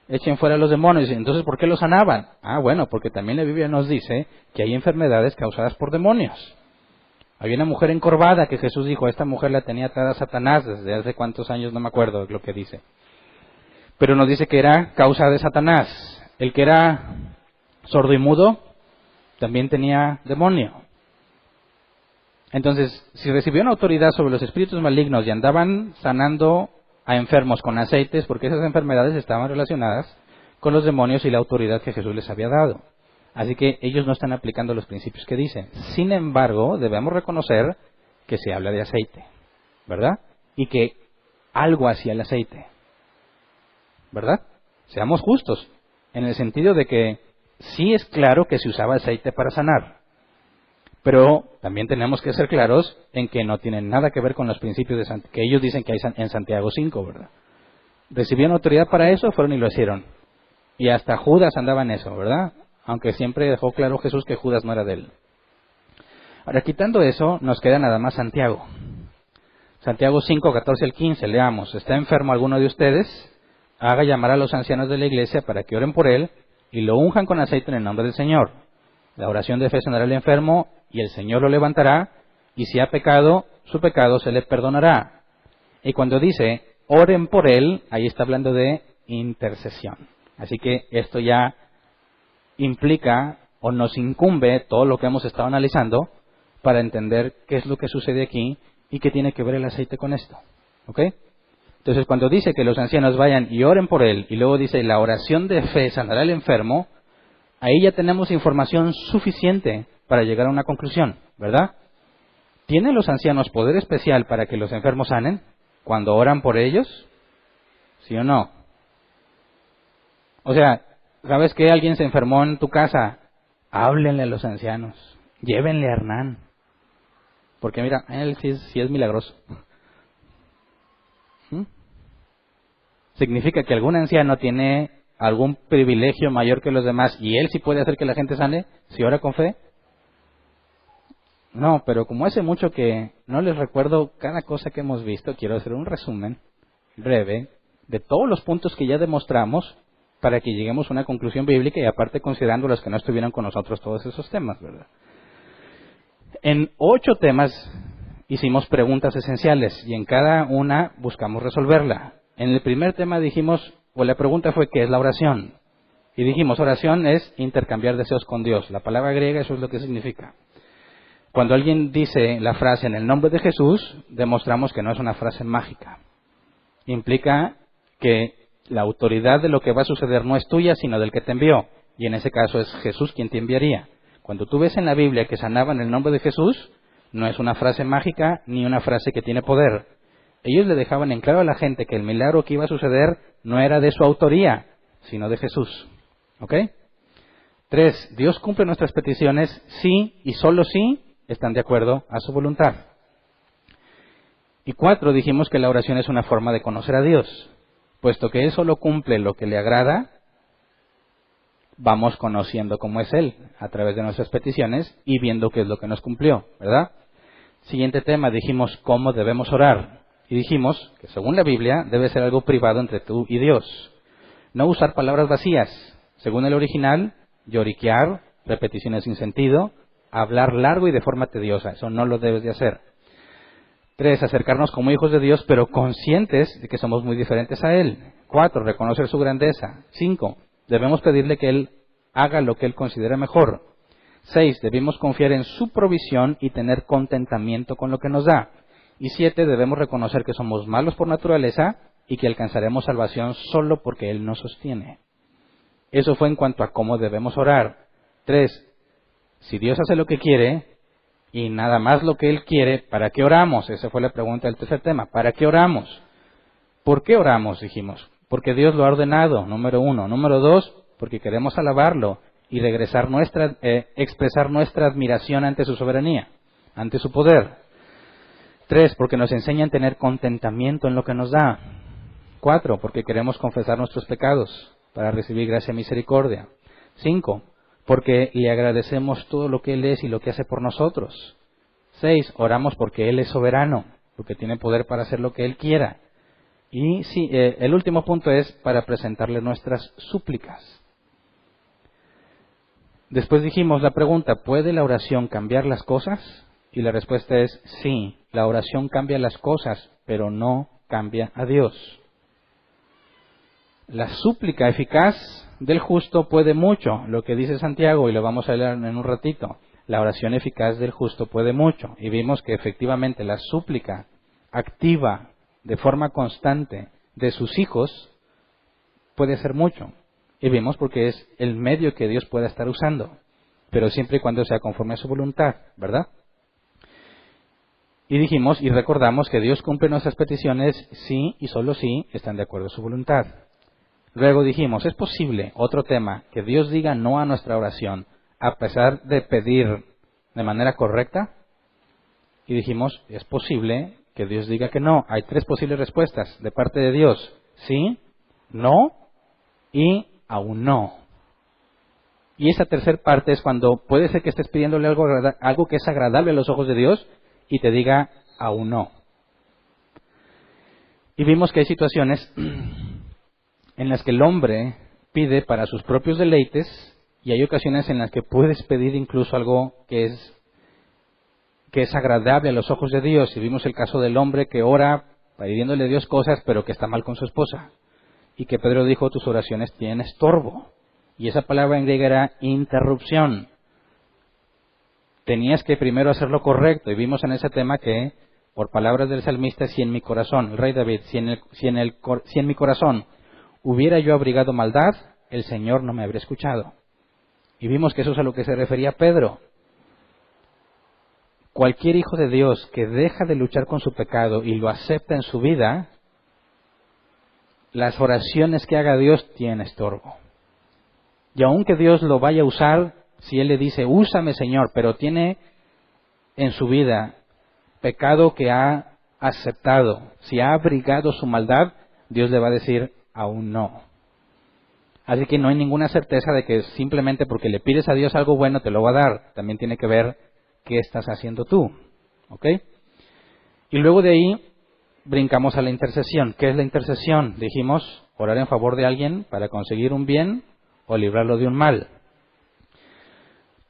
echen fuera a los demonios. Entonces, ¿por qué los sanaban? Bueno, porque también la Biblia nos dice que hay enfermedades causadas por demonios. Había una mujer encorvada que Jesús dijo, esta mujer la tenía atada a Satanás desde hace cuántos años, no me acuerdo lo que dice. Pero nos dice que era causa de Satanás. El que era sordo y mudo también tenía demonio. Entonces, si recibieron autoridad sobre los espíritus malignos y andaban sanando a enfermos con aceites, porque esas enfermedades estaban relacionadas con los demonios y la autoridad que Jesús les había dado. Así que ellos no están aplicando los principios que dicen. Sin embargo, debemos reconocer que se habla de aceite, ¿verdad? Y que algo hacía el aceite, ¿verdad? Seamos justos, en el sentido de que sí es claro que se usaba aceite para sanar. Pero también tenemos que ser claros en que no tienen nada que ver con los principios que ellos dicen que hay en Santiago 5, ¿verdad? Recibieron autoridad para eso, fueron y lo hicieron. Y hasta Judas andaba en eso, ¿verdad? Aunque siempre dejó claro Jesús que Judas no era de él. Ahora, quitando eso, nos queda nada más Santiago. Santiago 5, 14 al 15, leamos. ¿Está enfermo alguno de ustedes? Haga llamar a los ancianos de la iglesia para que oren por él y lo unjan con aceite en el nombre del Señor. La oración de fe sanará al enfermo y el Señor lo levantará, y si ha pecado, su pecado se le perdonará. Y cuando dice oren por él, ahí está hablando de intercesión. Así que esto ya implica o nos incumbe todo lo que hemos estado analizando para entender qué es lo que sucede aquí y qué tiene que ver el aceite con esto. ¿Ok? Entonces, cuando dice que los ancianos vayan y oren por él, y luego dice la oración de fe sanará al enfermo, ahí ya tenemos información suficiente para llegar a una conclusión, ¿verdad? ¿Tienen los ancianos poder especial para que los enfermos sanen cuando oran por ellos? ¿Sí o no? O sea, ¿sabes que alguien se enfermó en tu casa? Háblenle a los ancianos, llévenle a Hernán, porque mira, él sí es milagroso. ¿Significa que algún anciano tiene algún privilegio mayor que los demás y él sí puede hacer que la gente sane si ora con fe? No, pero como hace mucho que no les recuerdo cada cosa que hemos visto, quiero hacer un resumen breve de todos los puntos que ya demostramos para que lleguemos a una conclusión bíblica y aparte considerando los que no estuvieron con nosotros todos esos temas, ¿verdad? En 8 temas hicimos preguntas esenciales y en cada una buscamos resolverla. En el primer tema dijimos, o la pregunta fue ¿qué es la oración? Y dijimos, oración es intercambiar deseos con Dios. La palabra griega eso es lo que significa. Cuando alguien dice la frase en el nombre de Jesús, demostramos que no es una frase mágica. Implica que la autoridad de lo que va a suceder no es tuya, sino del que te envió. Y en ese caso es Jesús quien te enviaría. Cuando tú ves en la Biblia que sanaba en el nombre de Jesús, no es una frase mágica ni una frase que tiene poder. Ellos le dejaban en claro a la gente que el milagro que iba a suceder no era de su autoría, sino de Jesús. ¿Ok? 3. Dios cumple nuestras peticiones sí y solo si están de acuerdo a su voluntad. Y 4. Dijimos que la oración es una forma de conocer a Dios. Puesto que Él solo cumple lo que le agrada, vamos conociendo cómo es Él a través de nuestras peticiones y viendo qué es lo que nos cumplió, ¿verdad? Siguiente tema, dijimos cómo debemos orar. Y dijimos que según la Biblia debe ser algo privado entre tú y Dios. No usar palabras vacías. Según el original, lloriquear, repeticiones sin sentido, hablar largo y de forma tediosa. Eso no lo debes de hacer. 3. Acercarnos como hijos de Dios, pero conscientes de que somos muy diferentes a Él. 4. Reconocer su grandeza. 5. Debemos pedirle que Él haga lo que Él considera mejor. 6. Debemos confiar en su provisión y tener contentamiento con lo que nos da. Y 7. Debemos reconocer que somos malos por naturaleza y que alcanzaremos salvación solo porque Él nos sostiene. Eso fue en cuanto a cómo debemos orar. 3. Si Dios hace lo que quiere y nada más lo que Él quiere, ¿para qué oramos? Esa fue la pregunta del tercer tema. ¿Para qué oramos? ¿Por qué oramos? Dijimos. Porque Dios lo ha ordenado, número 1. Número 2, porque queremos alabarlo y expresar nuestra admiración ante su soberanía, ante su poder. 3, porque nos enseñan a tener contentamiento en lo que nos da. 4, porque queremos confesar nuestros pecados para recibir gracia y misericordia. 5, porque le agradecemos todo lo que Él es y lo que hace por nosotros. 6, oramos porque Él es soberano, porque tiene poder para hacer lo que Él quiera. Y sí, el último punto es para presentarle nuestras súplicas. Después dijimos la pregunta, ¿puede la oración cambiar las cosas? Y la respuesta es sí, la oración cambia las cosas, pero no cambia a Dios. La súplica eficaz del justo puede mucho, lo que dice Santiago, y lo vamos a leer en un ratito. La oración eficaz del justo puede mucho. Y vimos que efectivamente la súplica activa de forma constante de sus hijos puede hacer mucho. Y vimos porque es el medio que Dios pueda estar usando, pero siempre y cuando sea conforme a su voluntad, ¿verdad? Y dijimos y recordamos que Dios cumple nuestras peticiones sí y solo si están de acuerdo a su voluntad. Luego dijimos, ¿es posible, otro tema, que Dios diga no a nuestra oración a pesar de pedir de manera correcta? Y dijimos, es posible que Dios diga que no. Hay 3 posibles respuestas de parte de Dios. Sí, no y aún no. Y esa tercera parte es cuando puede ser que estés pidiéndole algo que es agradable a los ojos de Dios y te diga aún no. Y vimos que hay situaciones en las que el hombre pide para sus propios deleites, y hay ocasiones en las que puedes pedir incluso algo que es agradable a los ojos de Dios. Y vimos el caso del hombre que ora pidiéndole a Dios cosas, pero que está mal con su esposa. Y que Pedro dijo, tus oraciones tienen estorbo. Y esa palabra en griega era interrupción. Tenías que primero hacer lo correcto. Y vimos en ese tema que, por palabras del salmista, si en mi corazón, el rey David, si en mi corazón hubiera yo abrigado maldad, el Señor no me habría escuchado. Y vimos que eso es a lo que se refería Pedro. Cualquier hijo de Dios que deja de luchar con su pecado y lo acepta en su vida, las oraciones que haga Dios tienen estorbo. Y aunque Dios lo vaya a usar, si Él le dice, úsame Señor, pero tiene en su vida pecado que ha aceptado, si ha abrigado su maldad, Dios le va a decir, aún no. Así que no hay ninguna certeza de que simplemente porque le pides a Dios algo bueno te lo va a dar. También tiene que ver qué estás haciendo tú. ¿Ok? Y luego de ahí brincamos a la intercesión. ¿Qué es la intercesión? Dijimos, orar en favor de alguien para conseguir un bien o librarlo de un mal.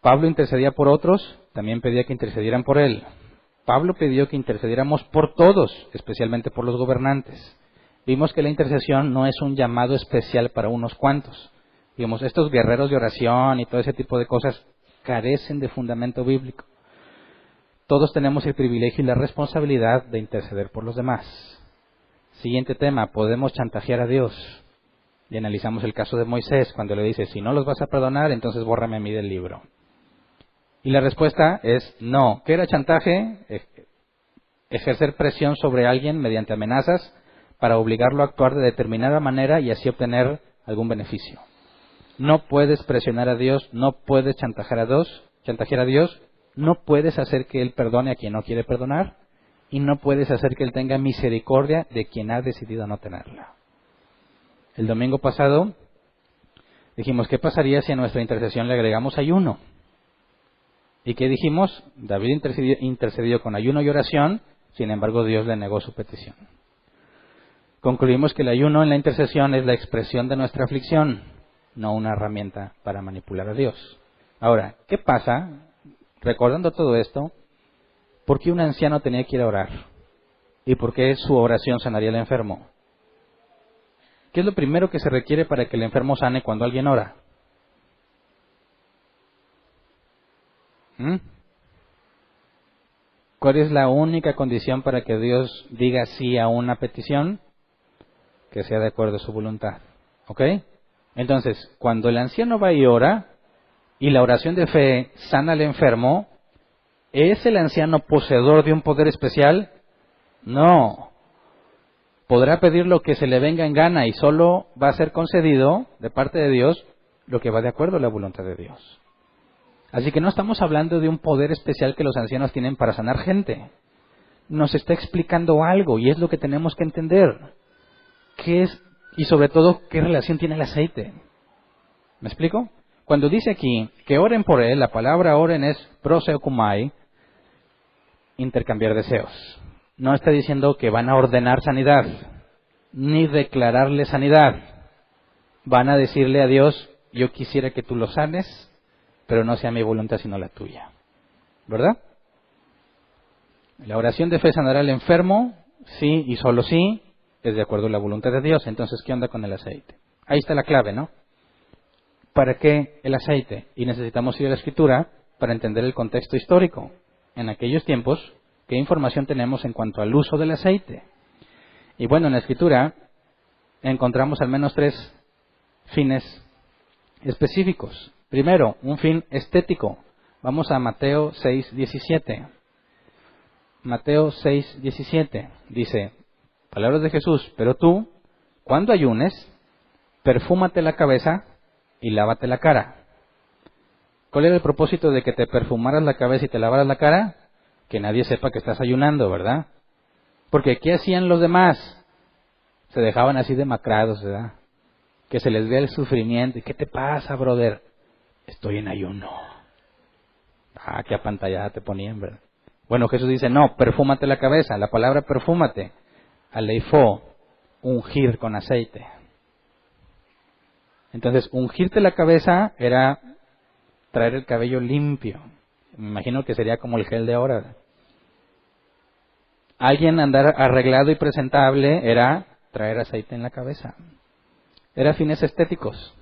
Pablo intercedía por otros, también pedía que intercedieran por él. Pablo pidió que intercediéramos por todos, especialmente por los gobernantes. Vimos que la intercesión no es un llamado especial para unos cuantos. Digamos, estos guerreros de oración y todo ese tipo de cosas carecen de fundamento bíblico. Todos tenemos el privilegio y la responsabilidad de interceder por los demás. Siguiente tema, podemos chantajear a Dios. Y analizamos el caso de Moisés, cuando le dice, si no los vas a perdonar, entonces bórrame a mí del libro. Y la respuesta es no. ¿Qué era chantaje? Ejercer presión sobre alguien mediante amenazas para obligarlo a actuar de determinada manera y así obtener algún beneficio. No puedes presionar a Dios, no puedes chantajear a Dios, no puedes hacer que Él perdone a quien no quiere perdonar y no puedes hacer que Él tenga misericordia de quien ha decidido no tenerla. El domingo pasado dijimos, ¿qué pasaría si a nuestra intercesión le agregamos ayuno? ¿Y qué dijimos? David intercedió con ayuno y oración, sin embargo Dios le negó su petición. Concluimos que el ayuno en la intercesión es la expresión de nuestra aflicción, no una herramienta para manipular a Dios. Ahora, ¿qué pasa? Recordando todo esto, ¿por qué un anciano tenía que ir a orar? ¿Y por qué su oración sanaría al enfermo? ¿Qué es lo primero que se requiere para que el enfermo sane cuando alguien ora? ¿Cuál es la única condición para que Dios diga sí a una petición? Que sea de acuerdo a su voluntad. ¿Ok? Entonces, cuando el anciano va y ora, y la oración de fe sana al enfermo, ¿es el anciano poseedor de un poder especial? No. Podrá pedir lo que se le venga en gana y solo va a ser concedido de parte de Dios lo que va de acuerdo a la voluntad de Dios. Así que no estamos hablando de un poder especial que los ancianos tienen para sanar gente. Nos está explicando algo y es lo que tenemos que entender. ¿Qué es? Y sobre todo, ¿qué relación tiene el aceite? ¿Me explico? Cuando dice aquí que oren por él, la palabra oren es proseukumai, intercambiar deseos. No está diciendo que van a ordenar sanidad, ni declararle sanidad. Van a decirle a Dios, yo quisiera que tú lo sanes, pero no sea mi voluntad sino la tuya. ¿Verdad? La oración de fe sanará al enfermo, sí y solo sí, es de acuerdo a la voluntad de Dios. Entonces, ¿qué onda con el aceite? Ahí está la clave, ¿no? ¿Para qué el aceite? Y necesitamos ir a la Escritura para entender el contexto histórico. En aquellos tiempos, ¿qué información tenemos en cuanto al uso del aceite? Y bueno, en la Escritura encontramos al menos 3 fines específicos. Primero, un fin estético. Vamos a Mateo 6:17. Mateo 6:17 dice, palabras de Jesús, pero tú, cuando ayunes, perfúmate la cabeza y lávate la cara. ¿Cuál era el propósito de que te perfumaras la cabeza y te lavaras la cara? Que nadie sepa que estás ayunando, ¿verdad? Porque ¿qué hacían los demás? Se dejaban así demacrados, ¿verdad? Que se les vea el sufrimiento. ¿Y qué te pasa, brother? Estoy en ayuno. Ah, qué apantallada te ponían, ¿verdad? Bueno, Jesús dice, no, perfúmate la cabeza. La palabra perfúmate, aleifó, ungir con aceite. Entonces, ungirte la cabeza era traer el cabello limpio. Me imagino que sería como el gel de ahora. Alguien andar arreglado y presentable era traer aceite en la cabeza. Era fines estéticos.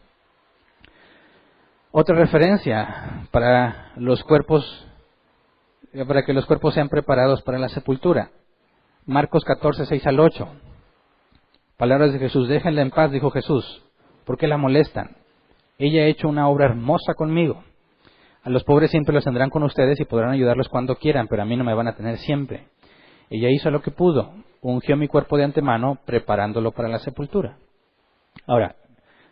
Otra referencia para los cuerpos, para que los cuerpos sean preparados para la sepultura. Marcos 14, 6 al 8. Palabras de Jesús: déjenla en paz, dijo Jesús. ¿Por qué la molestan? Ella ha hecho una obra hermosa conmigo. A los pobres siempre los tendrán con ustedes y podrán ayudarlos cuando quieran, pero a mí no me van a tener siempre. Ella hizo lo que pudo, ungió mi cuerpo de antemano, preparándolo para la sepultura. Ahora,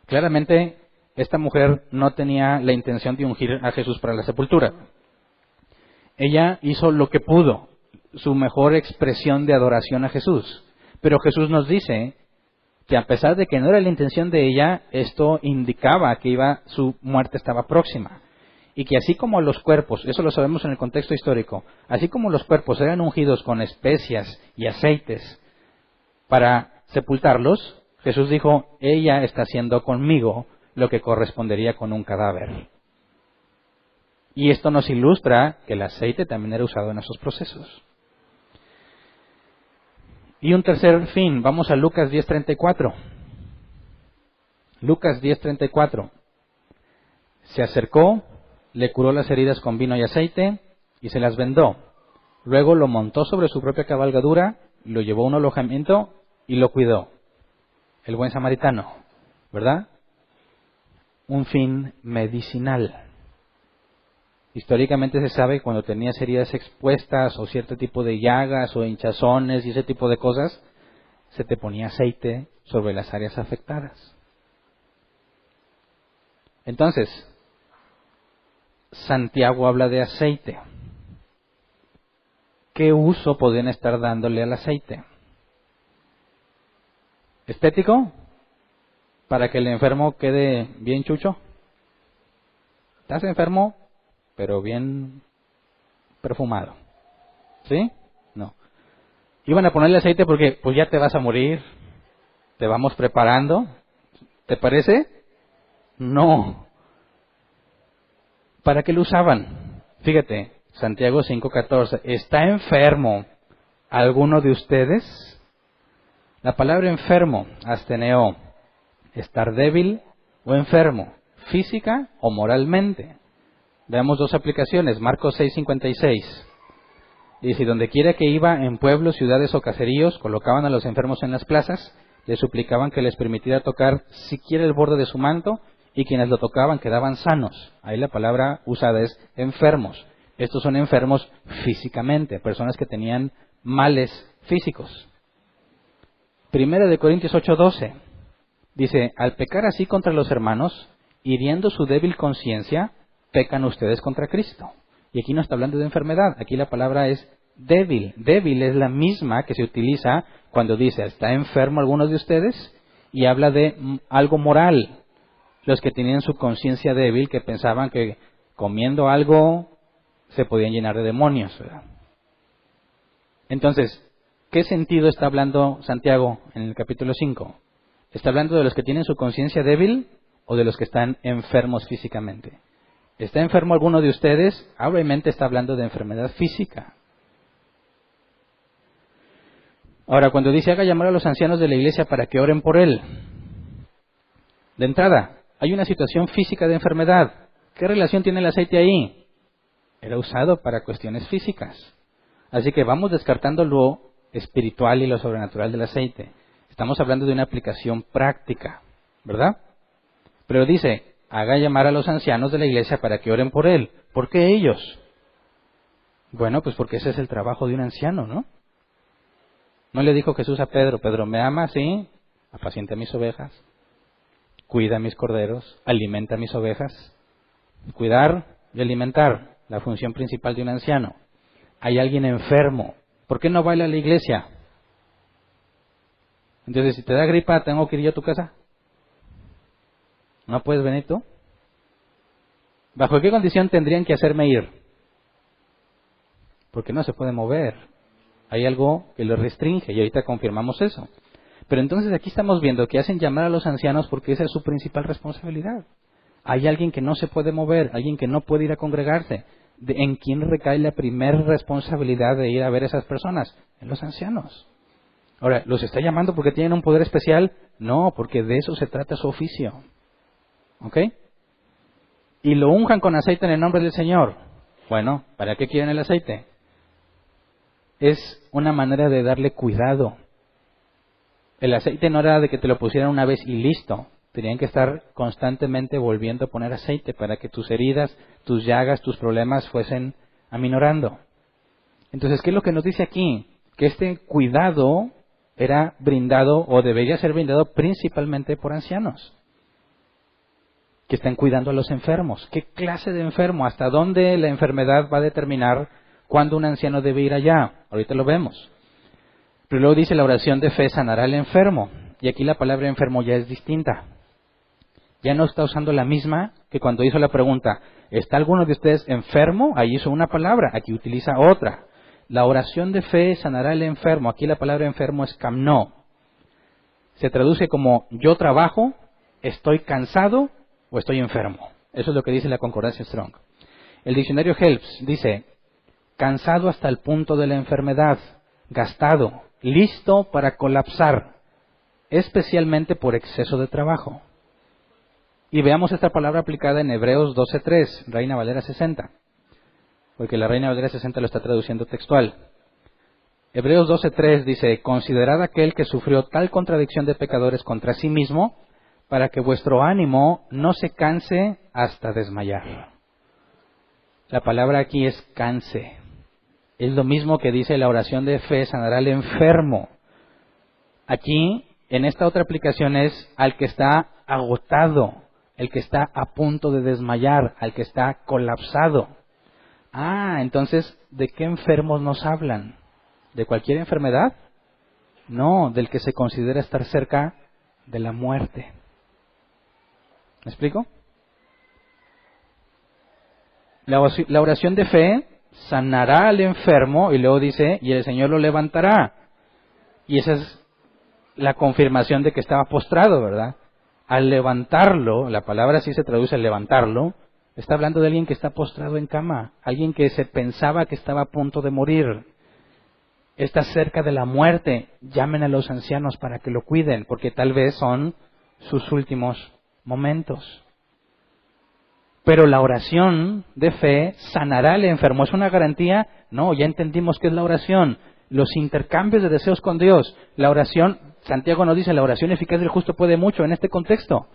claramente esta mujer no tenía la intención de ungir a Jesús para la sepultura. Ella hizo lo que pudo, su mejor expresión de adoración a Jesús. Pero Jesús nos dice que a pesar de que no era la intención de ella, esto indicaba que su muerte estaba próxima. Y que así como los cuerpos, eso lo sabemos en el contexto histórico, así como los cuerpos eran ungidos con especias y aceites para sepultarlos, Jesús dijo: ella está haciendo conmigo lo que correspondería con un cadáver. Y esto nos ilustra que el aceite también era usado en esos procesos. Y un tercer fin, vamos a Lucas 10:34. Lucas 10:34. Se acercó, le curó las heridas con vino y aceite y se las vendó. Luego lo montó sobre su propia cabalgadura, lo llevó a un alojamiento y lo cuidó. El buen samaritano, ¿verdad? Un fin medicinal. Históricamente se sabe que cuando tenías heridas expuestas o cierto tipo de llagas o hinchazones y ese tipo de cosas, se te ponía aceite sobre las áreas afectadas. Entonces, Santiago habla de aceite. ¿Qué uso podrían estar dándole al aceite? ¿Estético? ¿Para que el enfermo quede bien chucho? ¿Estás enfermo? Pero bien perfumado. ¿Sí? No. Iban a ponerle aceite porque pues ya te vas a morir, te vamos preparando. ¿Te parece? No. ¿Para qué lo usaban? Fíjate, Santiago 5:14. ¿Está enfermo alguno de ustedes? La palabra enfermo, asteneo, estar débil o enfermo, física o moralmente. Veamos dos aplicaciones. Marcos 6:56. Dice: donde quiera que iba, en pueblos, ciudades o caseríos, colocaban a los enfermos en las plazas, les suplicaban que les permitiera tocar siquiera el borde de su manto, y quienes lo tocaban quedaban sanos. Ahí la palabra usada es enfermos. Estos son enfermos físicamente, personas que tenían males físicos. Primera de Corintios 8:12. Dice: al pecar así contra los hermanos, hiriendo su débil conciencia, pecan ustedes contra Cristo. Y aquí no está hablando de enfermedad, aquí la palabra es débil. Débil es la misma que se utiliza cuando dice: ¿está enfermo alguno de ustedes? Y habla de algo moral. Los que tenían su conciencia débil, que pensaban que comiendo algo se podían llenar de demonios, ¿verdad? Entonces, ¿qué sentido está hablando Santiago en el capítulo 5? ¿Está hablando de los que tienen su conciencia débil o de los que están enfermos físicamente? ¿Está enfermo alguno de ustedes? Obviamente está hablando de enfermedad física. Ahora, cuando dice haga llamar a los ancianos de la iglesia para que oren por él, de entrada, hay una situación física de enfermedad. ¿Qué relación tiene el aceite ahí? Era usado para cuestiones físicas. Así que vamos descartando lo espiritual y lo sobrenatural del aceite. Estamos hablando de una aplicación práctica, ¿verdad? Pero dice: haga llamar a los ancianos de la iglesia para que oren por él. ¿Por qué ellos? Bueno, pues porque ese es el trabajo de un anciano, ¿no? ¿No le dijo Jesús a Pedro: Pedro, ¿me ama? Sí. Apacienta mis ovejas, cuida mis corderos, alimenta mis ovejas. Cuidar y alimentar, la función principal de un anciano. Hay alguien enfermo, ¿por qué no va a la iglesia? Entonces, si te da gripa, ¿tengo que ir yo a tu casa? ¿No puedes venir tú? ¿Bajo qué condición tendrían que hacerme ir? Porque no se puede mover. Hay algo que lo restringe y ahorita confirmamos eso. Pero entonces aquí estamos viendo que hacen llamar a los ancianos porque esa es su principal responsabilidad. Hay alguien que no se puede mover, alguien que no puede ir a congregarse. ¿En quién recae la primera responsabilidad de ir a ver a esas personas? En los ancianos. Ahora, ¿los está llamando porque tienen un poder especial? No, porque de eso se trata su oficio. ¿Ok? Y lo unjan con aceite en el nombre del Señor. Bueno, ¿para qué quieren el aceite? Es una manera de darle cuidado. El aceite no era de que te lo pusieran una vez y listo. Tenían que estar constantemente volviendo a poner aceite para que tus heridas, tus llagas, tus problemas fuesen aminorando. Entonces, ¿qué es lo que nos dice aquí? Que este cuidado era brindado o debería ser brindado principalmente por ancianos que están cuidando a los enfermos. ¿Qué clase de enfermo? ¿Hasta dónde la enfermedad va a determinar cuándo un anciano debe ir allá? Ahorita lo vemos. Pero luego dice la oración de fe sanará al enfermo. Y aquí la palabra enfermo ya es distinta. Ya no está usando la misma que cuando hizo la pregunta, ¿está alguno de ustedes enfermo? Ahí hizo una palabra, aquí utiliza otra. La oración de fe sanará al enfermo. Aquí la palabra enfermo es kamno. Se traduce como yo trabajo, estoy cansado o estoy enfermo. Eso es lo que dice la concordancia Strong. El diccionario Helps dice, cansado hasta el punto de la enfermedad, gastado, listo para colapsar, especialmente por exceso de trabajo. Y veamos esta palabra aplicada en Hebreos 12:3, Reina Valera 60, porque la Reina Valera 60 lo está traduciendo textual. Hebreos 12:3 dice, considerad aquel que sufrió tal contradicción de pecadores contra sí mismo, para que vuestro ánimo no se canse hasta desmayar. La palabra aquí es canse. Es lo mismo que dice la oración de fe sanará al enfermo. Aquí, en esta otra aplicación es al que está agotado, el que está a punto de desmayar, al que está colapsado. Entonces, ¿de qué enfermos nos hablan? ¿De cualquier enfermedad? No, del que se considera estar cerca de la muerte. ¿Me explico? La oración de fe sanará al enfermo y luego dice, y el Señor lo levantará. Y esa es la confirmación de que estaba postrado, ¿verdad? Al levantarlo, la palabra sí se traduce levantarlo, está hablando de alguien que está postrado en cama, alguien que se pensaba que estaba a punto de morir, está cerca de la muerte. Llamen a los ancianos para que lo cuiden, porque tal vez son sus últimos momentos. Pero la oración de fe sanará al enfermo. ¿Es una garantía? No, ya entendimos qué es la oración. Los intercambios de deseos con Dios. La oración, Santiago nos dice, la oración eficaz del justo puede mucho en este contexto.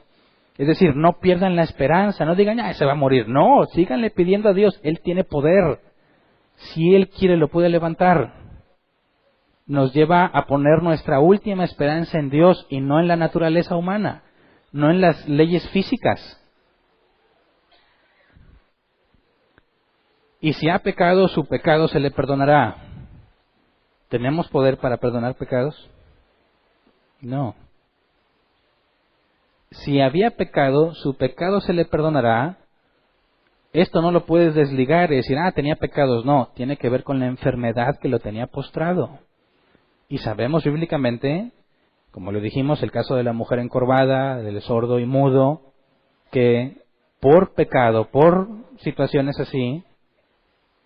Es decir, no pierdan la esperanza, no digan, se va a morir. No, síganle pidiendo a Dios, Él tiene poder. Si Él quiere, lo puede levantar. Nos lleva a poner nuestra última esperanza en Dios y no en la naturaleza humana, no en las leyes físicas. Y si ha pecado, su pecado se le perdonará. ¿Tenemos poder para perdonar pecados? No. Si había pecado, su pecado se le perdonará. Esto no lo puedes desligar y decir, tenía pecados. No, tiene que ver con la enfermedad que lo tenía postrado. Y sabemos bíblicamente, como lo dijimos, el caso de la mujer encorvada, del sordo y mudo, que por pecado, por situaciones así,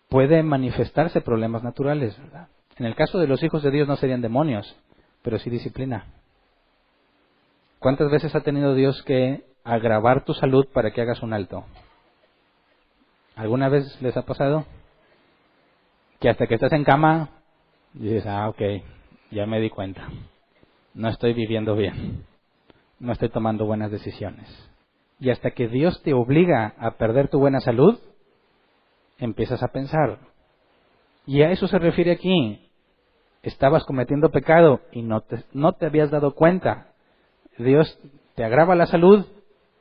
puede manifestarse problemas naturales, ¿verdad? En el caso de los hijos de Dios no serían demonios, pero sí disciplina. ¿Cuántas veces ha tenido Dios que agravar tu salud para que hagas un alto? ¿Alguna vez les ha pasado? Que hasta que estás en cama, dices, ok, ya me di cuenta. No estoy viviendo bien. No estoy tomando buenas decisiones. Y hasta que Dios te obliga a perder tu buena salud, empiezas a pensar. Y a eso se refiere aquí. Estabas cometiendo pecado y no te habías dado cuenta. Dios te agrava la salud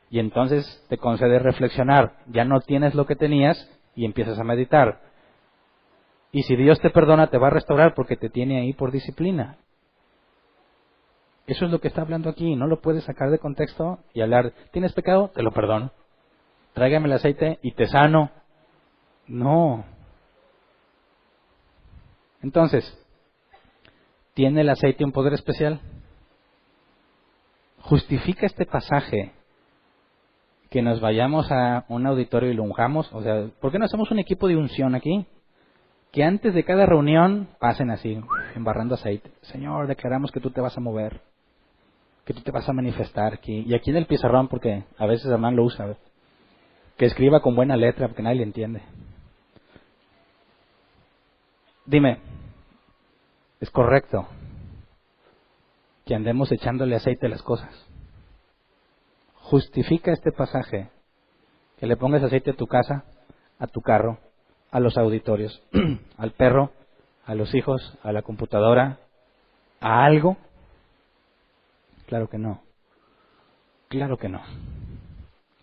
y entonces te concede reflexionar. Ya no tienes lo que tenías y empiezas a meditar. Y si Dios te perdona, te va a restaurar porque te tiene ahí por disciplina. Eso es lo que está hablando aquí. No lo puedes sacar de contexto y hablar, ¿tienes pecado? Te lo perdono. Tráigame el aceite y te sano. No. Entonces, ¿tiene el aceite un poder especial? ¿Justifica este pasaje que nos vayamos a un auditorio y lo unjamos? O sea, ¿por qué no hacemos un equipo de unción aquí? Que antes de cada reunión pasen así, embarrando aceite. Señor, declaramos que tú te vas a mover, que tú te vas a manifestar aquí. Y aquí en el pizarrón, porque a veces Hernán lo usa, ¿ves? Que escriba con buena letra, porque nadie le entiende. Dime, ¿es correcto que andemos echándole aceite a las cosas? ¿Justifica este pasaje que le pongas aceite a tu casa, a tu carro, a los auditorios, al perro, a los hijos, a la computadora, a algo? Claro que no. Claro que no.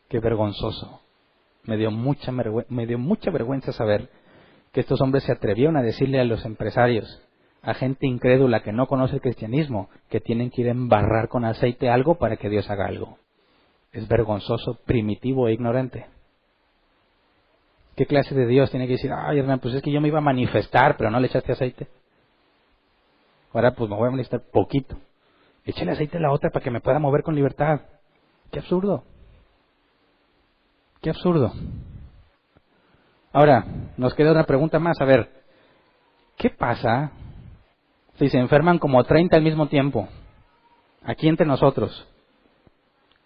Qué vergonzoso. Me dio mucha vergüenza saber que estos hombres se atrevieron a decirle a los empresarios, a gente incrédula que no conoce el cristianismo, que tienen que ir a embarrar con aceite algo para que Dios haga algo. Es vergonzoso, primitivo e ignorante. ¿Qué clase de Dios tiene que decir, ay Hernán, pues es que yo me iba a manifestar, pero no le echaste aceite? Ahora pues me voy a manifestar poquito. Échale aceite a la otra para que me pueda mover con libertad. ¡Qué absurdo! ¡Qué absurdo! Ahora, nos queda una pregunta más. A ver, ¿qué pasa si se enferman como 30 al mismo tiempo? Aquí entre nosotros.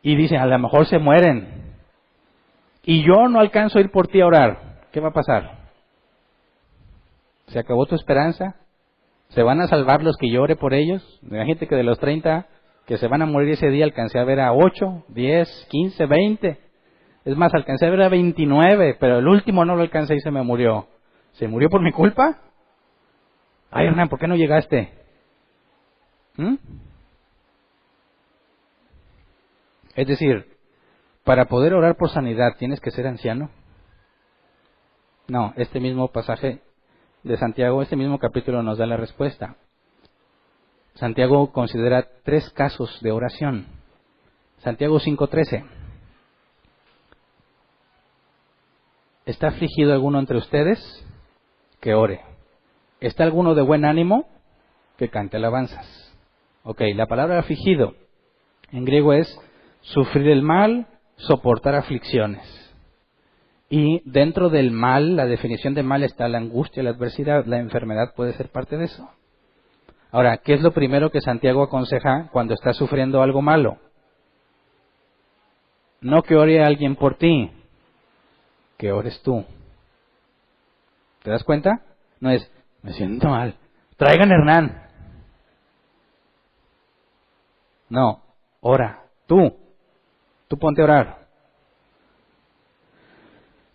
Y dicen, a lo mejor se mueren. Y yo no alcanzo a ir por ti a orar. ¿Qué va a pasar? ¿Se acabó tu esperanza? ¿Se van a salvar los que yo ore por ellos? Imagínate que de los 30 que se van a morir ese día, alcancé a ver a 8, 10, 15, 20. Es más, alcancé a ver a 29, pero el último no lo alcancé y se me murió. ¿Se murió por mi culpa? Ay, Hernán, ¿por qué no llegaste? Es decir, para poder orar por sanidad, ¿tienes que ser anciano? No, este mismo pasaje de Santiago, este mismo capítulo nos da la respuesta. Santiago considera 3 casos de oración. Santiago 5:13. ¿Está afligido alguno entre ustedes? Que ore. ¿Está alguno de buen ánimo? Que cante alabanzas. Ok, la palabra afligido en griego es sufrir el mal, soportar aflicciones. Y dentro del mal, la definición de mal está la angustia, la adversidad, la enfermedad puede ser parte de eso. Ahora, ¿qué es lo primero que Santiago aconseja cuando estás sufriendo algo malo? No que ore a alguien por ti, que ores tú. ¿Te das cuenta? No es, me siento mal, traigan a Hernán. No, ora, tú ponte a orar.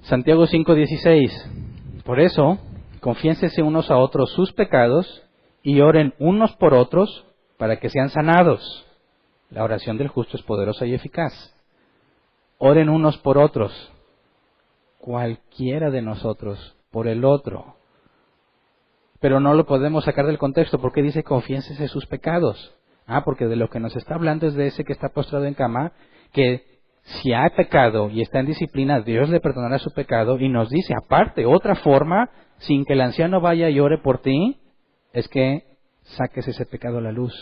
Santiago 5:16. Por eso, confiénsense unos a otros sus pecados y oren unos por otros para que sean sanados. La oración del justo es poderosa y eficaz. Oren unos por otros, cualquiera de nosotros, por el otro. Pero no lo podemos sacar del contexto porque dice confiénsense sus pecados. Porque de lo que nos está hablando es de ese que está postrado en cama, que si ha pecado y está en disciplina, Dios le perdonará su pecado, y nos dice aparte otra forma, sin que el anciano vaya y ore por ti, es que saques ese pecado a la luz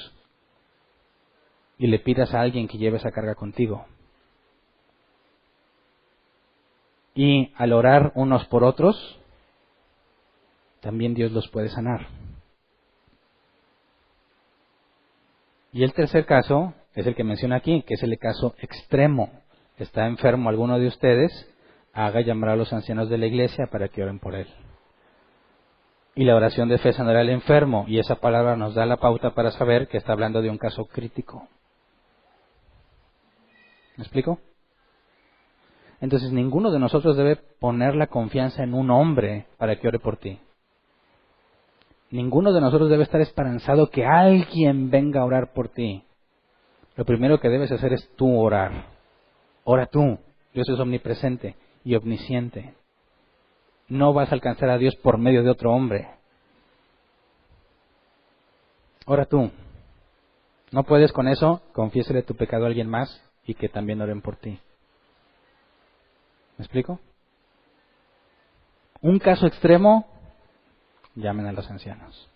y le pidas a alguien que lleve esa carga contigo. Y al orar unos por otros, también Dios los puede sanar. Y el tercer caso es el que menciona aquí, que es el caso extremo. Está enfermo alguno de ustedes, haga llamar a los ancianos de la iglesia para que oren por él. Y la oración de fe sanará al enfermo, y esa palabra nos da la pauta para saber que está hablando de un caso crítico. ¿Me explico? Entonces ninguno de nosotros debe poner la confianza en un hombre para que ore por ti. Ninguno de nosotros debe estar esperanzado que alguien venga a orar por ti. Lo primero que debes hacer es tú orar. Ora tú. Dios es omnipresente y omnisciente. No vas a alcanzar a Dios por medio de otro hombre. Ora tú. No puedes con eso, confiésele tu pecado a alguien más y que también oren por ti. ¿Me explico? Un caso extremo, llamen a los ancianos.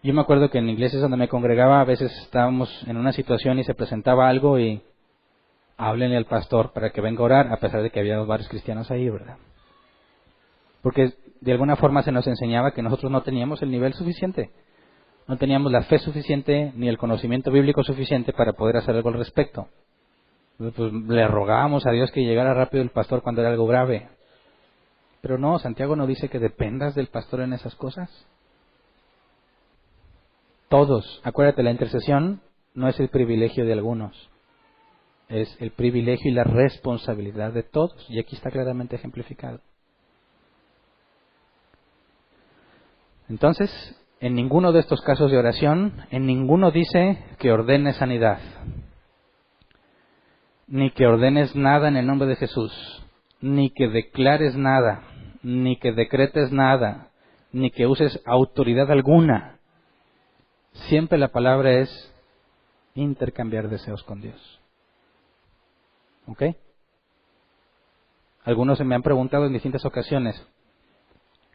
Yo me acuerdo que en iglesias donde me congregaba a veces estábamos en una situación y se presentaba algo y háblenle al pastor para que venga a orar, a pesar de que había varios cristianos ahí, ¿verdad? Porque de alguna forma se nos enseñaba que nosotros no teníamos el nivel suficiente, no teníamos la fe suficiente ni el conocimiento bíblico suficiente para poder hacer algo al respecto. Entonces, pues le rogábamos a Dios que llegara rápido el pastor cuando era algo grave. Pero no, Santiago no dice que dependas del pastor en esas cosas. Todos, acuérdate, la intercesión no es el privilegio de algunos, es el privilegio y la responsabilidad de todos, y aquí está claramente ejemplificado. Entonces, en ninguno de estos casos de oración, en ninguno dice que ordenes sanidad, ni que ordenes nada en el nombre de Jesús, ni que declares nada, ni que decretes nada, ni que uses autoridad alguna. Siempre la palabra es intercambiar deseos con Dios. ¿Ok? Algunos me han preguntado en distintas ocasiones,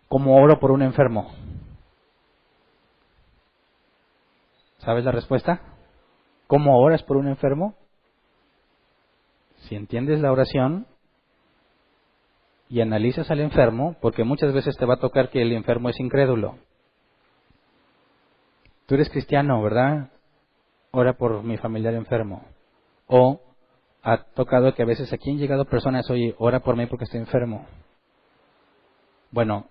¿cómo oro por un enfermo? ¿Sabes la respuesta? ¿Cómo oras por un enfermo? Si entiendes la oración y analizas al enfermo, porque muchas veces te va a tocar que el enfermo es incrédulo. Tú eres cristiano, ¿verdad? Ora por mi familiar enfermo. O ha tocado que a veces aquí han llegado personas, oye, ora por mí porque estoy enfermo. Bueno,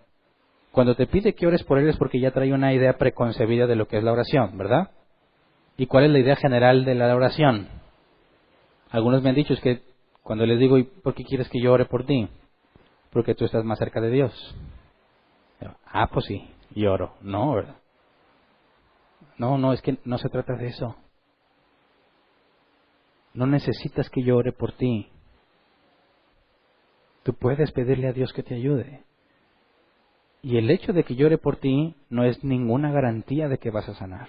cuando te pide que ores por él es porque ya trae una idea preconcebida de lo que es la oración, ¿verdad? ¿Y cuál es la idea general de la oración? Algunos me han dicho es que cuando les digo, ¿y por qué quieres que yo ore por ti? Porque tú estás más cerca de Dios. Ah, pues sí, yo oro. No, ¿verdad? No, es que no se trata de eso. No necesitas que yo ore por ti. Tú puedes pedirle a Dios que te ayude. Y el hecho de que yo ore por ti no es ninguna garantía de que vas a sanar.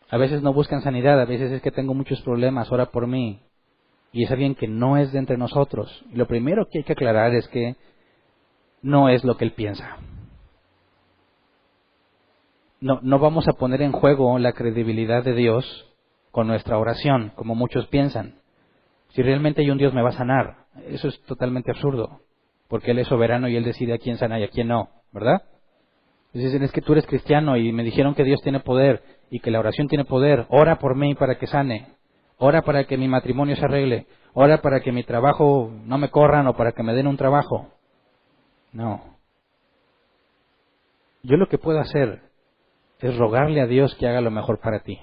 A veces no buscan sanidad, a veces es que tengo muchos problemas, ora por mí. Y es alguien que no es de entre nosotros. Y lo primero que hay que aclarar es que no es lo que él piensa. No vamos a poner en juego la credibilidad de Dios con nuestra oración, como muchos piensan. Si realmente hay un Dios me va a sanar, eso es totalmente absurdo, porque Él es soberano y Él decide a quién sana y a quién no, ¿verdad? Dicen, es que tú eres cristiano y me dijeron que Dios tiene poder y que la oración tiene poder, ora por mí para que sane, ora para que mi matrimonio se arregle, ora para que mi trabajo no me corran o para que me den un trabajo. No. Yo lo que puedo hacer es rogarle a Dios que haga lo mejor para ti.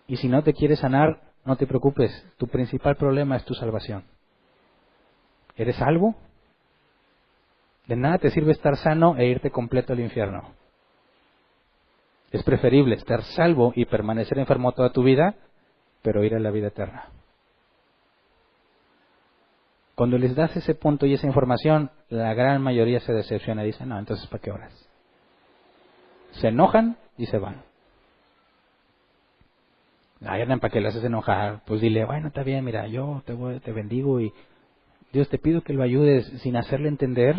Y si no te quiere sanar, no te preocupes, tu principal problema es tu salvación. ¿Eres salvo? De nada te sirve estar sano e irte completo al infierno. Es preferible estar salvo y permanecer enfermo toda tu vida, pero ir a la vida eterna. Cuando les das ese punto y esa información, la gran mayoría se decepciona y dice, no, entonces ¿para qué oras? Se enojan y se van. Ay, Hernán, ¿para qué le haces enojar? Pues dile, bueno, está bien, mira, yo te bendigo y Dios te pido que lo ayudes sin hacerle entender.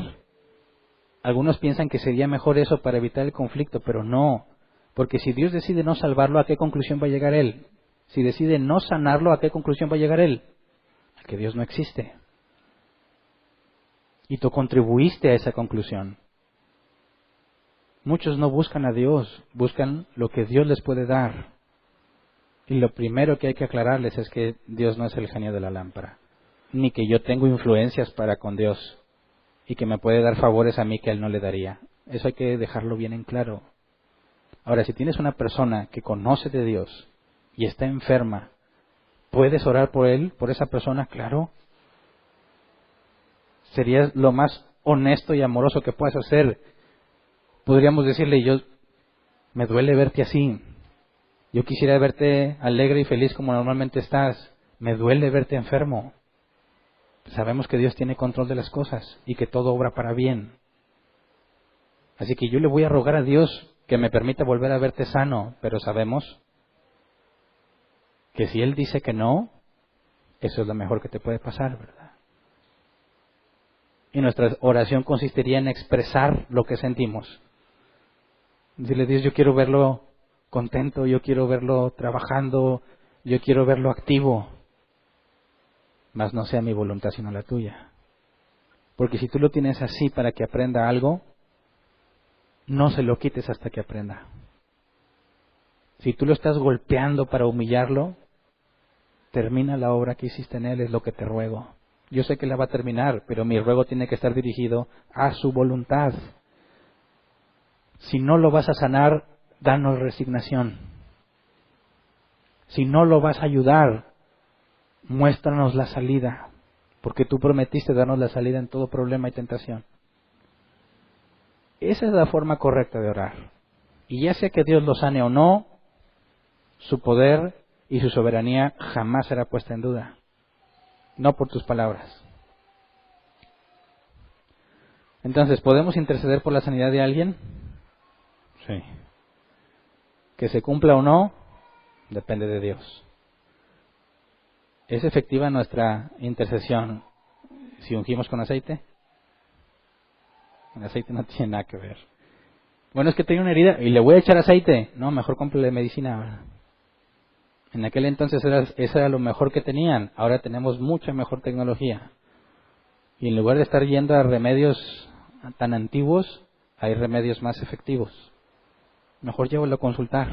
Algunos piensan que sería mejor eso para evitar el conflicto, pero no. Porque si Dios decide no salvarlo, ¿a qué conclusión va a llegar él? Si decide no sanarlo, ¿a qué conclusión va a llegar él? A que Dios no existe. Y tú contribuiste a esa conclusión. Muchos no buscan a Dios, buscan lo que Dios les puede dar. Y lo primero que hay que aclararles es que Dios no es el genio de la lámpara, ni que yo tengo influencias para con Dios y que me puede dar favores a mí que Él no le daría. Eso hay que dejarlo bien en claro. Ahora, si tienes una persona que conoce de Dios y está enferma, ¿puedes orar por él, por esa persona? Claro. Sería lo más honesto y amoroso que puedas hacer. Podríamos decirle, me duele verte así. Yo quisiera verte alegre y feliz como normalmente estás. Me duele verte enfermo. Sabemos que Dios tiene control de las cosas y que todo obra para bien. Así que yo le voy a rogar a Dios que me permita volver a verte sano, pero sabemos que si Él dice que no, eso es lo mejor que te puede pasar, ¿verdad? Y nuestra oración consistiría en expresar lo que sentimos. Dile, Dios, yo quiero verlo contento, yo quiero verlo trabajando, yo quiero verlo activo, mas no sea mi voluntad sino la tuya. Porque si tú lo tienes así para que aprenda algo, no se lo quites hasta que aprenda. Si tú lo estás golpeando para humillarlo, termina la obra que hiciste en él, es lo que te ruego. Yo sé que la va a terminar, pero mi ruego tiene que estar dirigido a su voluntad. Si no lo vas a sanar, danos resignación. Si no lo vas a ayudar, muéstranos la salida, porque tú prometiste darnos la salida en todo problema y tentación. Esa es la forma correcta de orar. Y ya sea que Dios lo sane o no, su poder y su soberanía jamás será puesta en duda. No por tus palabras. Entonces, ¿podemos interceder por la sanidad de alguien? Sí. Que se cumpla o no, depende de Dios. ¿Es efectiva nuestra intercesión si ungimos con aceite? El aceite no tiene nada que ver. Bueno, es que tengo una herida y le voy a echar aceite. No, mejor cómprale medicina, ¿verdad? En aquel entonces eso era lo mejor que tenían. Ahora tenemos mucha mejor tecnología. Y en lugar de estar yendo a remedios tan antiguos, hay remedios más efectivos. Mejor llévalo a consultar.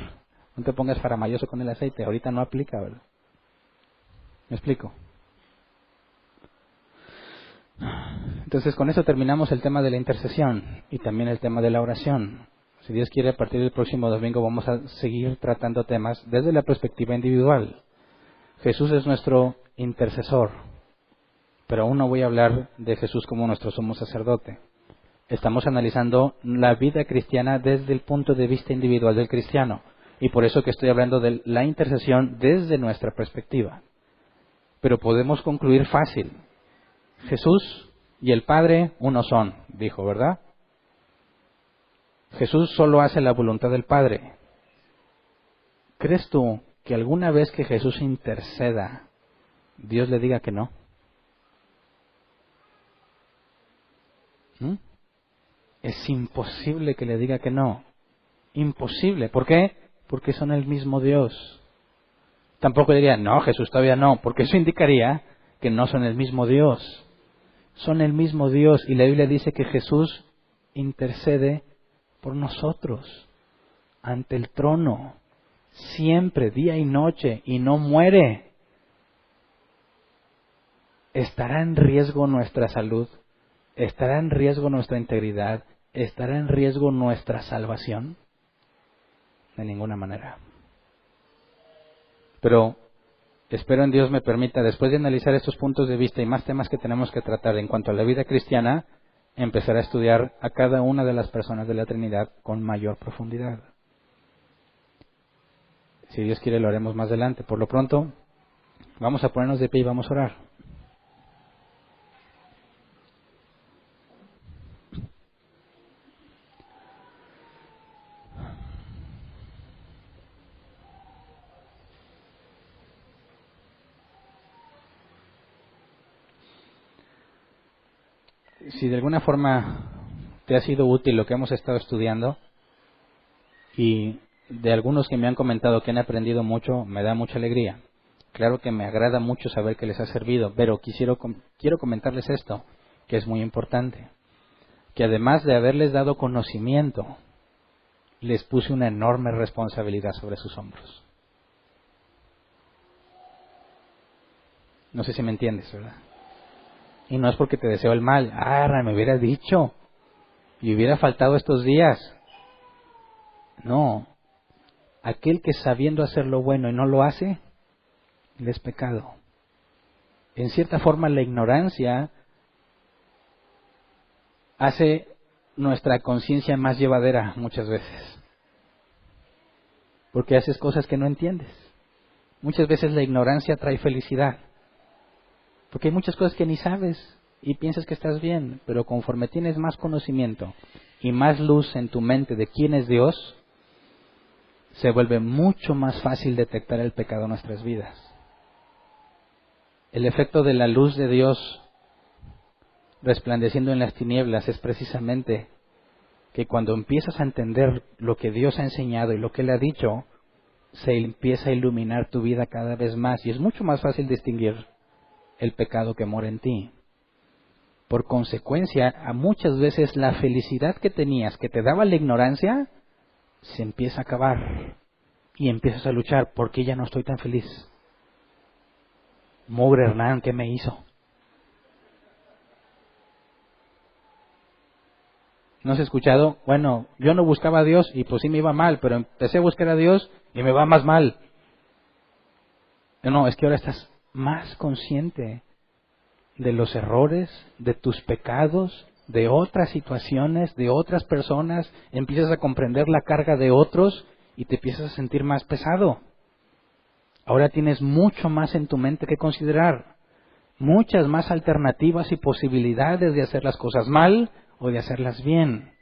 No te pongas faramayoso con el aceite. Ahorita no aplica, ¿verdad? ¿Me explico? Entonces con eso terminamos el tema de la intercesión y también el tema de la oración. Si Dios quiere, a partir del próximo domingo vamos a seguir tratando temas desde la perspectiva individual. Jesús es nuestro intercesor, pero aún no voy a hablar de Jesús como nuestro sumo sacerdote. Estamos analizando la vida cristiana desde el punto de vista individual del cristiano, y por eso que estoy hablando de la intercesión desde nuestra perspectiva. Pero podemos concluir fácil. Jesús y el Padre uno son, dijo, ¿verdad? Jesús solo hace la voluntad del Padre. ¿Crees tú que alguna vez que Jesús interceda, Dios le diga que no? Es imposible que le diga que no. Imposible. ¿Por qué? Porque son el mismo Dios. Tampoco diría, no, Jesús todavía no, porque eso indicaría que no son el mismo Dios. Son el mismo Dios y la Biblia dice que Jesús intercede por nosotros ante el trono, siempre, día y noche, y no muere. ¿Estará en riesgo nuestra salud? ¿Estará en riesgo nuestra integridad? ¿Estará en riesgo nuestra salvación? De ninguna manera. Pero espero en Dios me permita, después de analizar estos puntos de vista y más temas que tenemos que tratar en cuanto a la vida cristiana, empezar a estudiar a cada una de las personas de la Trinidad con mayor profundidad. Si Dios quiere lo haremos más adelante. Por lo pronto, vamos a ponernos de pie y vamos a orar. Si de alguna forma te ha sido útil lo que hemos estado estudiando, y de algunos que me han comentado que han aprendido mucho, me da mucha alegría. Claro que me agrada mucho saber que les ha servido, pero quiero comentarles esto, que es muy importante. Que además de haberles dado conocimiento, les puse una enorme responsabilidad sobre sus hombros. No sé si me entiendes, ¿verdad? Y no es porque te deseo el mal. Me hubieras dicho. Y hubiera faltado estos días. No. Aquel que sabiendo hacer lo bueno y no lo hace, le es pecado. En cierta forma la ignorancia hace nuestra conciencia más llevadera muchas veces. Porque haces cosas que no entiendes. Muchas veces la ignorancia trae felicidad. Porque hay muchas cosas que ni sabes y piensas que estás bien, pero conforme tienes más conocimiento y más luz en tu mente de quién es Dios, se vuelve mucho más fácil detectar el pecado en nuestras vidas. El efecto de la luz de Dios resplandeciendo en las tinieblas es precisamente que cuando empiezas a entender lo que Dios ha enseñado y lo que Él ha dicho, se empieza a iluminar tu vida cada vez más y es mucho más fácil distinguir el pecado que mora en ti. Por consecuencia, a muchas veces la felicidad que tenías, que te daba la ignorancia, se empieza a acabar y empiezas a luchar. ¿Por qué ya no estoy tan feliz? Mugre Hernán, ¿qué me hizo? ¿No has escuchado? Bueno, yo no buscaba a Dios y pues sí me iba mal, pero empecé a buscar a Dios y me va más mal. No, es que ahora estás más consciente de los errores, de tus pecados, de otras situaciones, de otras personas, empiezas a comprender la carga de otros y te empiezas a sentir más pesado. Ahora tienes mucho más en tu mente que considerar, muchas más alternativas y posibilidades de hacer las cosas mal o de hacerlas bien.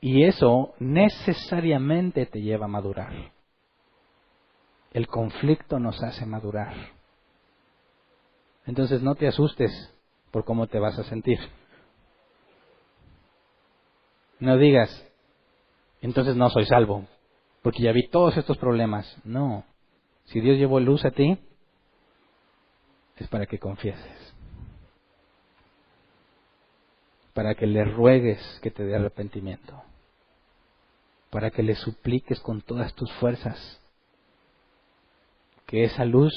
Y eso necesariamente te lleva a madurar. El conflicto nos hace madurar. Entonces no te asustes por cómo te vas a sentir. No digas, entonces no soy salvo, porque ya vi todos estos problemas. No, si Dios llevó luz a ti, es para que confieses, para que le ruegues que te dé arrepentimiento, para que le supliques con todas tus fuerzas que esa luz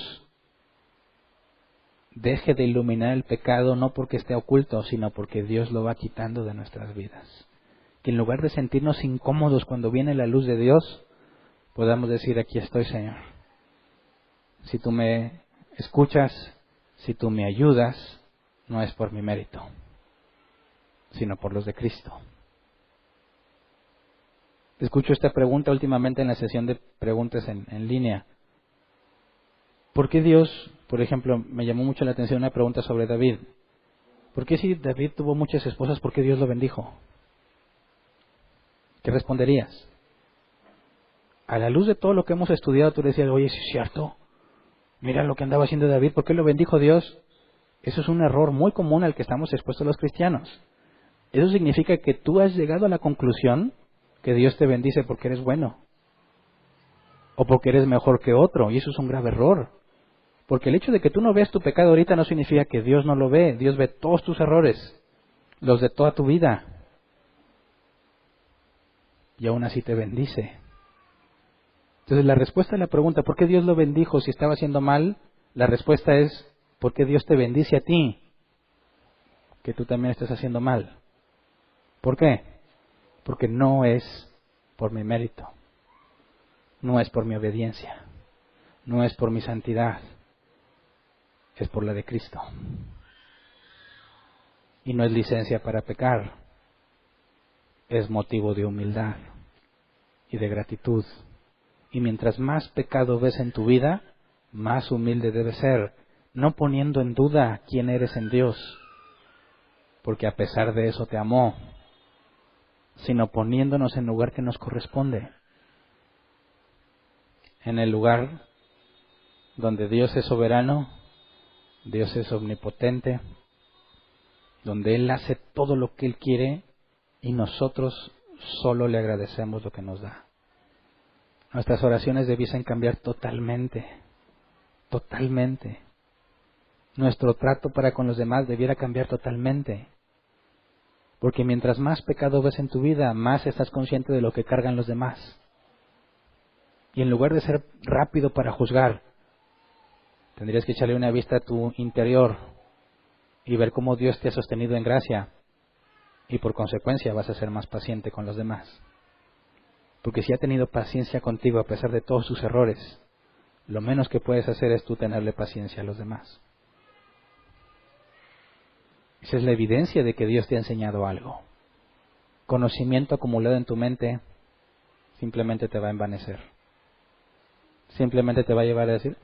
deje de iluminar el pecado, no porque esté oculto, sino porque Dios lo va quitando de nuestras vidas. Que en lugar de sentirnos incómodos cuando viene la luz de Dios, podamos decir, aquí estoy, Señor. Si tú me escuchas, si tú me ayudas, no es por mi mérito, sino por los de Cristo. Escucho esta pregunta últimamente en la sesión de preguntas en línea. ¿Por qué Dios, por ejemplo, me llamó mucho la atención una pregunta sobre David? ¿Por qué si David tuvo muchas esposas, por qué Dios lo bendijo? ¿Qué responderías? A la luz de todo lo que hemos estudiado, tú decías, oye, sí es cierto, mira lo que andaba haciendo David, ¿por qué lo bendijo Dios? Eso es un error muy común al que estamos expuestos los cristianos. Eso significa que tú has llegado a la conclusión que Dios te bendice porque eres bueno, o porque eres mejor que otro, y eso es un grave error. Porque el hecho de que tú no veas tu pecado ahorita no significa que Dios no lo ve. Dios ve todos tus errores, los de toda tu vida, y aún así te bendice. Entonces la respuesta a la pregunta, ¿por qué Dios lo bendijo si estaba haciendo mal? La respuesta es, ¿por qué Dios te bendice a ti? Que tú también estés haciendo mal. ¿Por qué? Porque no es por mi mérito, no es por mi obediencia, no es por mi santidad, es por la de Cristo. Y no es licencia para pecar, es motivo de humildad y de gratitud. Y mientras más pecado ves en tu vida, más humilde debes ser, no poniendo en duda quién eres en Dios, porque a pesar de eso te amó, sino poniéndonos en el lugar que nos corresponde, en el lugar donde Dios es soberano, Dios es omnipotente, donde Él hace todo lo que Él quiere y nosotros solo le agradecemos lo que nos da. Nuestras oraciones debiesen cambiar totalmente, totalmente. Nuestro trato para con los demás debiera cambiar totalmente. Porque mientras más pecado ves en tu vida, más estás consciente de lo que cargan los demás. Y en lugar de ser rápido para juzgar, tendrías que echarle una vista a tu interior y ver cómo Dios te ha sostenido en gracia. Y por consecuencia vas a ser más paciente con los demás. Porque si ha tenido paciencia contigo a pesar de todos sus errores, lo menos que puedes hacer es tú tenerle paciencia a los demás. Esa es la evidencia de que Dios te ha enseñado algo. Conocimiento acumulado en tu mente simplemente te va a envanecer. Simplemente te va a llevar a decir,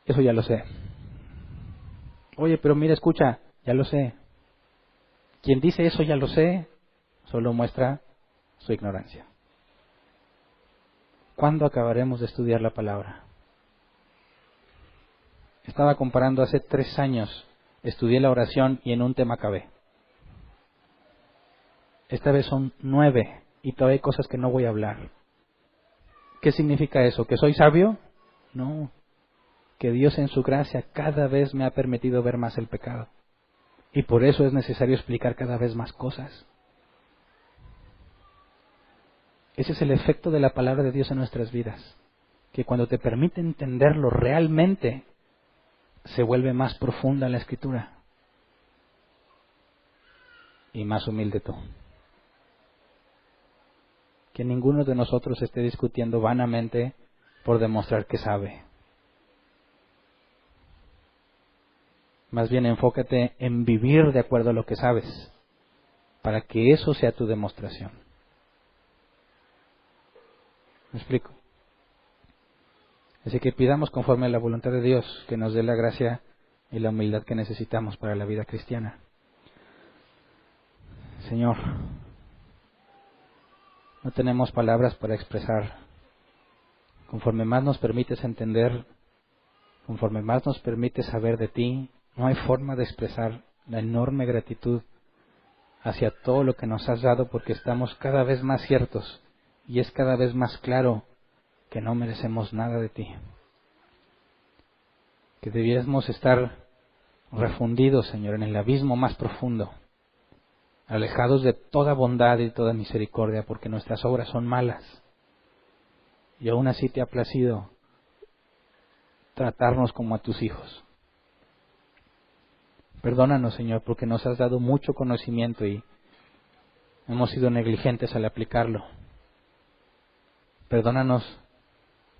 eso ya lo sé. Oye, pero mira, escucha, ya lo sé. Quien dice eso ya lo sé, solo muestra su ignorancia. ¿Cuándo acabaremos de estudiar la palabra? Estaba comparando hace 3 años, estudié la oración y en un tema acabé. Esta vez son 9 y todavía hay cosas que no voy a hablar. ¿Qué significa eso? ¿Que soy sabio? No. Que Dios en su gracia cada vez me ha permitido ver más el pecado. Y por eso es necesario explicar cada vez más cosas. Ese es el efecto de la palabra de Dios en nuestras vidas. Que cuando te permite entenderlo realmente, se vuelve más profunda la Escritura. Y más humilde tú. Que ninguno de nosotros esté discutiendo vanamente por demostrar que sabe. Más bien enfócate en vivir de acuerdo a lo que sabes, para que eso sea tu demostración. ¿Me explico? Así que pidamos conforme a la voluntad de Dios que nos dé la gracia y la humildad que necesitamos para la vida cristiana. Señor, no tenemos palabras para expresar. Conforme más nos permites entender, conforme más nos permites saber de ti, no hay forma de expresar la enorme gratitud hacia todo lo que nos has dado, porque estamos cada vez más ciertos y es cada vez más claro que no merecemos nada de ti. Que debiéramos estar refundidos, Señor, en el abismo más profundo, alejados de toda bondad y toda misericordia, porque nuestras obras son malas. Y aún así te ha placido tratarnos como a tus hijos. Perdónanos, Señor, porque nos has dado mucho conocimiento y hemos sido negligentes al aplicarlo. Perdónanos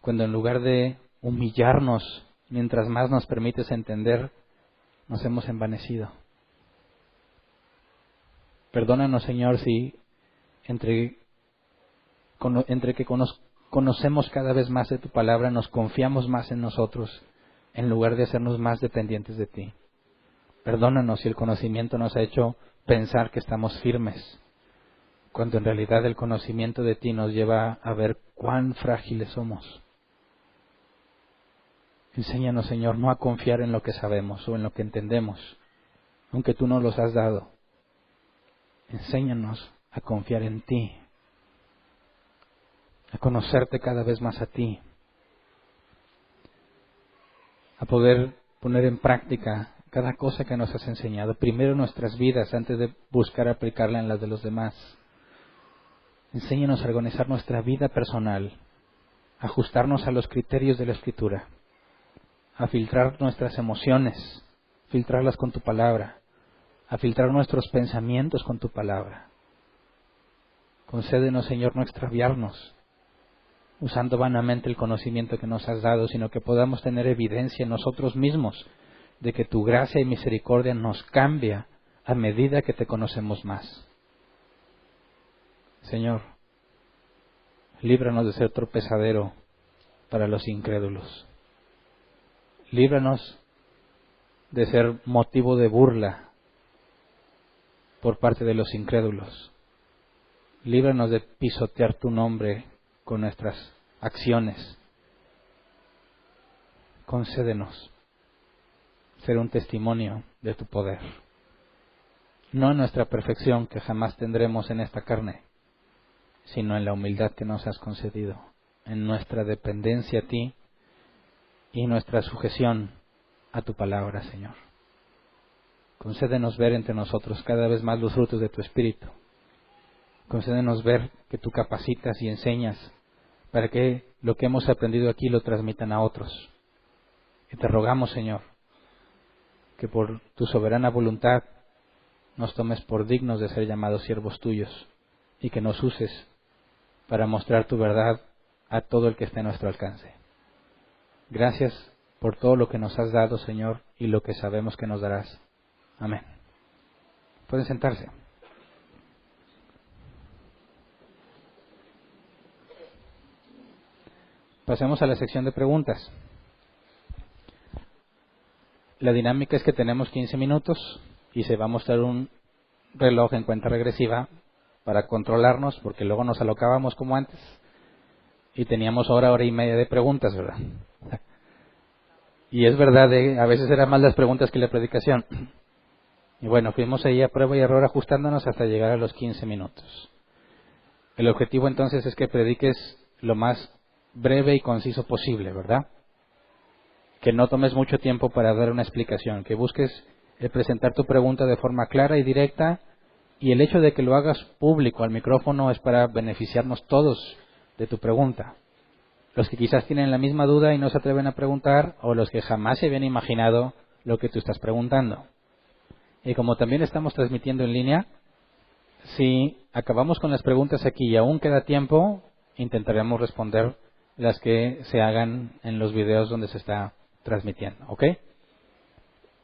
cuando en lugar de humillarnos, mientras más nos permites entender, nos hemos envanecido. Perdónanos, Señor, si entre que conocemos cada vez más de tu palabra, nos confiamos más en nosotros, en lugar de hacernos más dependientes de ti. Perdónanos si el conocimiento nos ha hecho pensar que estamos firmes, cuando en realidad el conocimiento de ti nos lleva a ver cuán frágiles somos. Enséñanos, Señor, no a confiar en lo que sabemos o en lo que entendemos, aunque tú nos los has dado. Enséñanos a confiar en ti, a conocerte cada vez más a ti, a poder poner en práctica cada cosa que nos has enseñado, primero en nuestras vidas antes de buscar aplicarla en las de los demás. Enséñanos a organizar nuestra vida personal, a ajustarnos a los criterios de la Escritura, a filtrar nuestras emociones, filtrarlas con tu palabra, a filtrar nuestros pensamientos con tu palabra. Concédenos, Señor, no extraviarnos, usando vanamente el conocimiento que nos has dado, sino que podamos tener evidencia en nosotros mismos de que tu gracia y misericordia nos cambia a medida que te conocemos más. Señor, líbranos de ser tropezadero para los incrédulos. Líbranos de ser motivo de burla por parte de los incrédulos. Líbranos de pisotear tu nombre con nuestras acciones. Concédenos ser un testimonio de tu poder. No en nuestra perfección que jamás tendremos en esta carne, sino en la humildad que nos has concedido, en nuestra dependencia a ti y nuestra sujeción a tu palabra, Señor. Concédenos ver entre nosotros cada vez más los frutos de tu Espíritu. Concédenos ver que tú capacitas y enseñas para que lo que hemos aprendido aquí lo transmitan a otros. Y te rogamos, Señor, que por tu soberana voluntad nos tomes por dignos de ser llamados siervos tuyos y que nos uses para mostrar tu verdad a todo el que esté a nuestro alcance. Gracias por todo lo que nos has dado, Señor, y lo que sabemos que nos darás. Amén. Pueden sentarse. Pasemos a la sección de preguntas. La dinámica es que tenemos 15 minutos y se va a mostrar un reloj en cuenta regresiva para controlarnos, porque luego nos alocábamos como antes y teníamos hora y media de preguntas, ¿verdad? Y es verdad, a veces eran más las preguntas que la predicación. Y bueno, fuimos ahí a prueba y error ajustándonos hasta llegar a los 15 minutos. El objetivo entonces es que prediques lo más breve y conciso posible, ¿verdad? Que no tomes mucho tiempo para dar una explicación, que busques presentar tu pregunta de forma clara y directa, y el hecho de que lo hagas público al micrófono es para beneficiarnos todos de tu pregunta. Los que quizás tienen la misma duda y no se atreven a preguntar, o los que jamás se habían imaginado lo que tú estás preguntando. Y como también estamos transmitiendo en línea, si acabamos con las preguntas aquí y aún queda tiempo, intentaremos responder las que se hagan en los videos donde se está transmitiendo, ¿ok?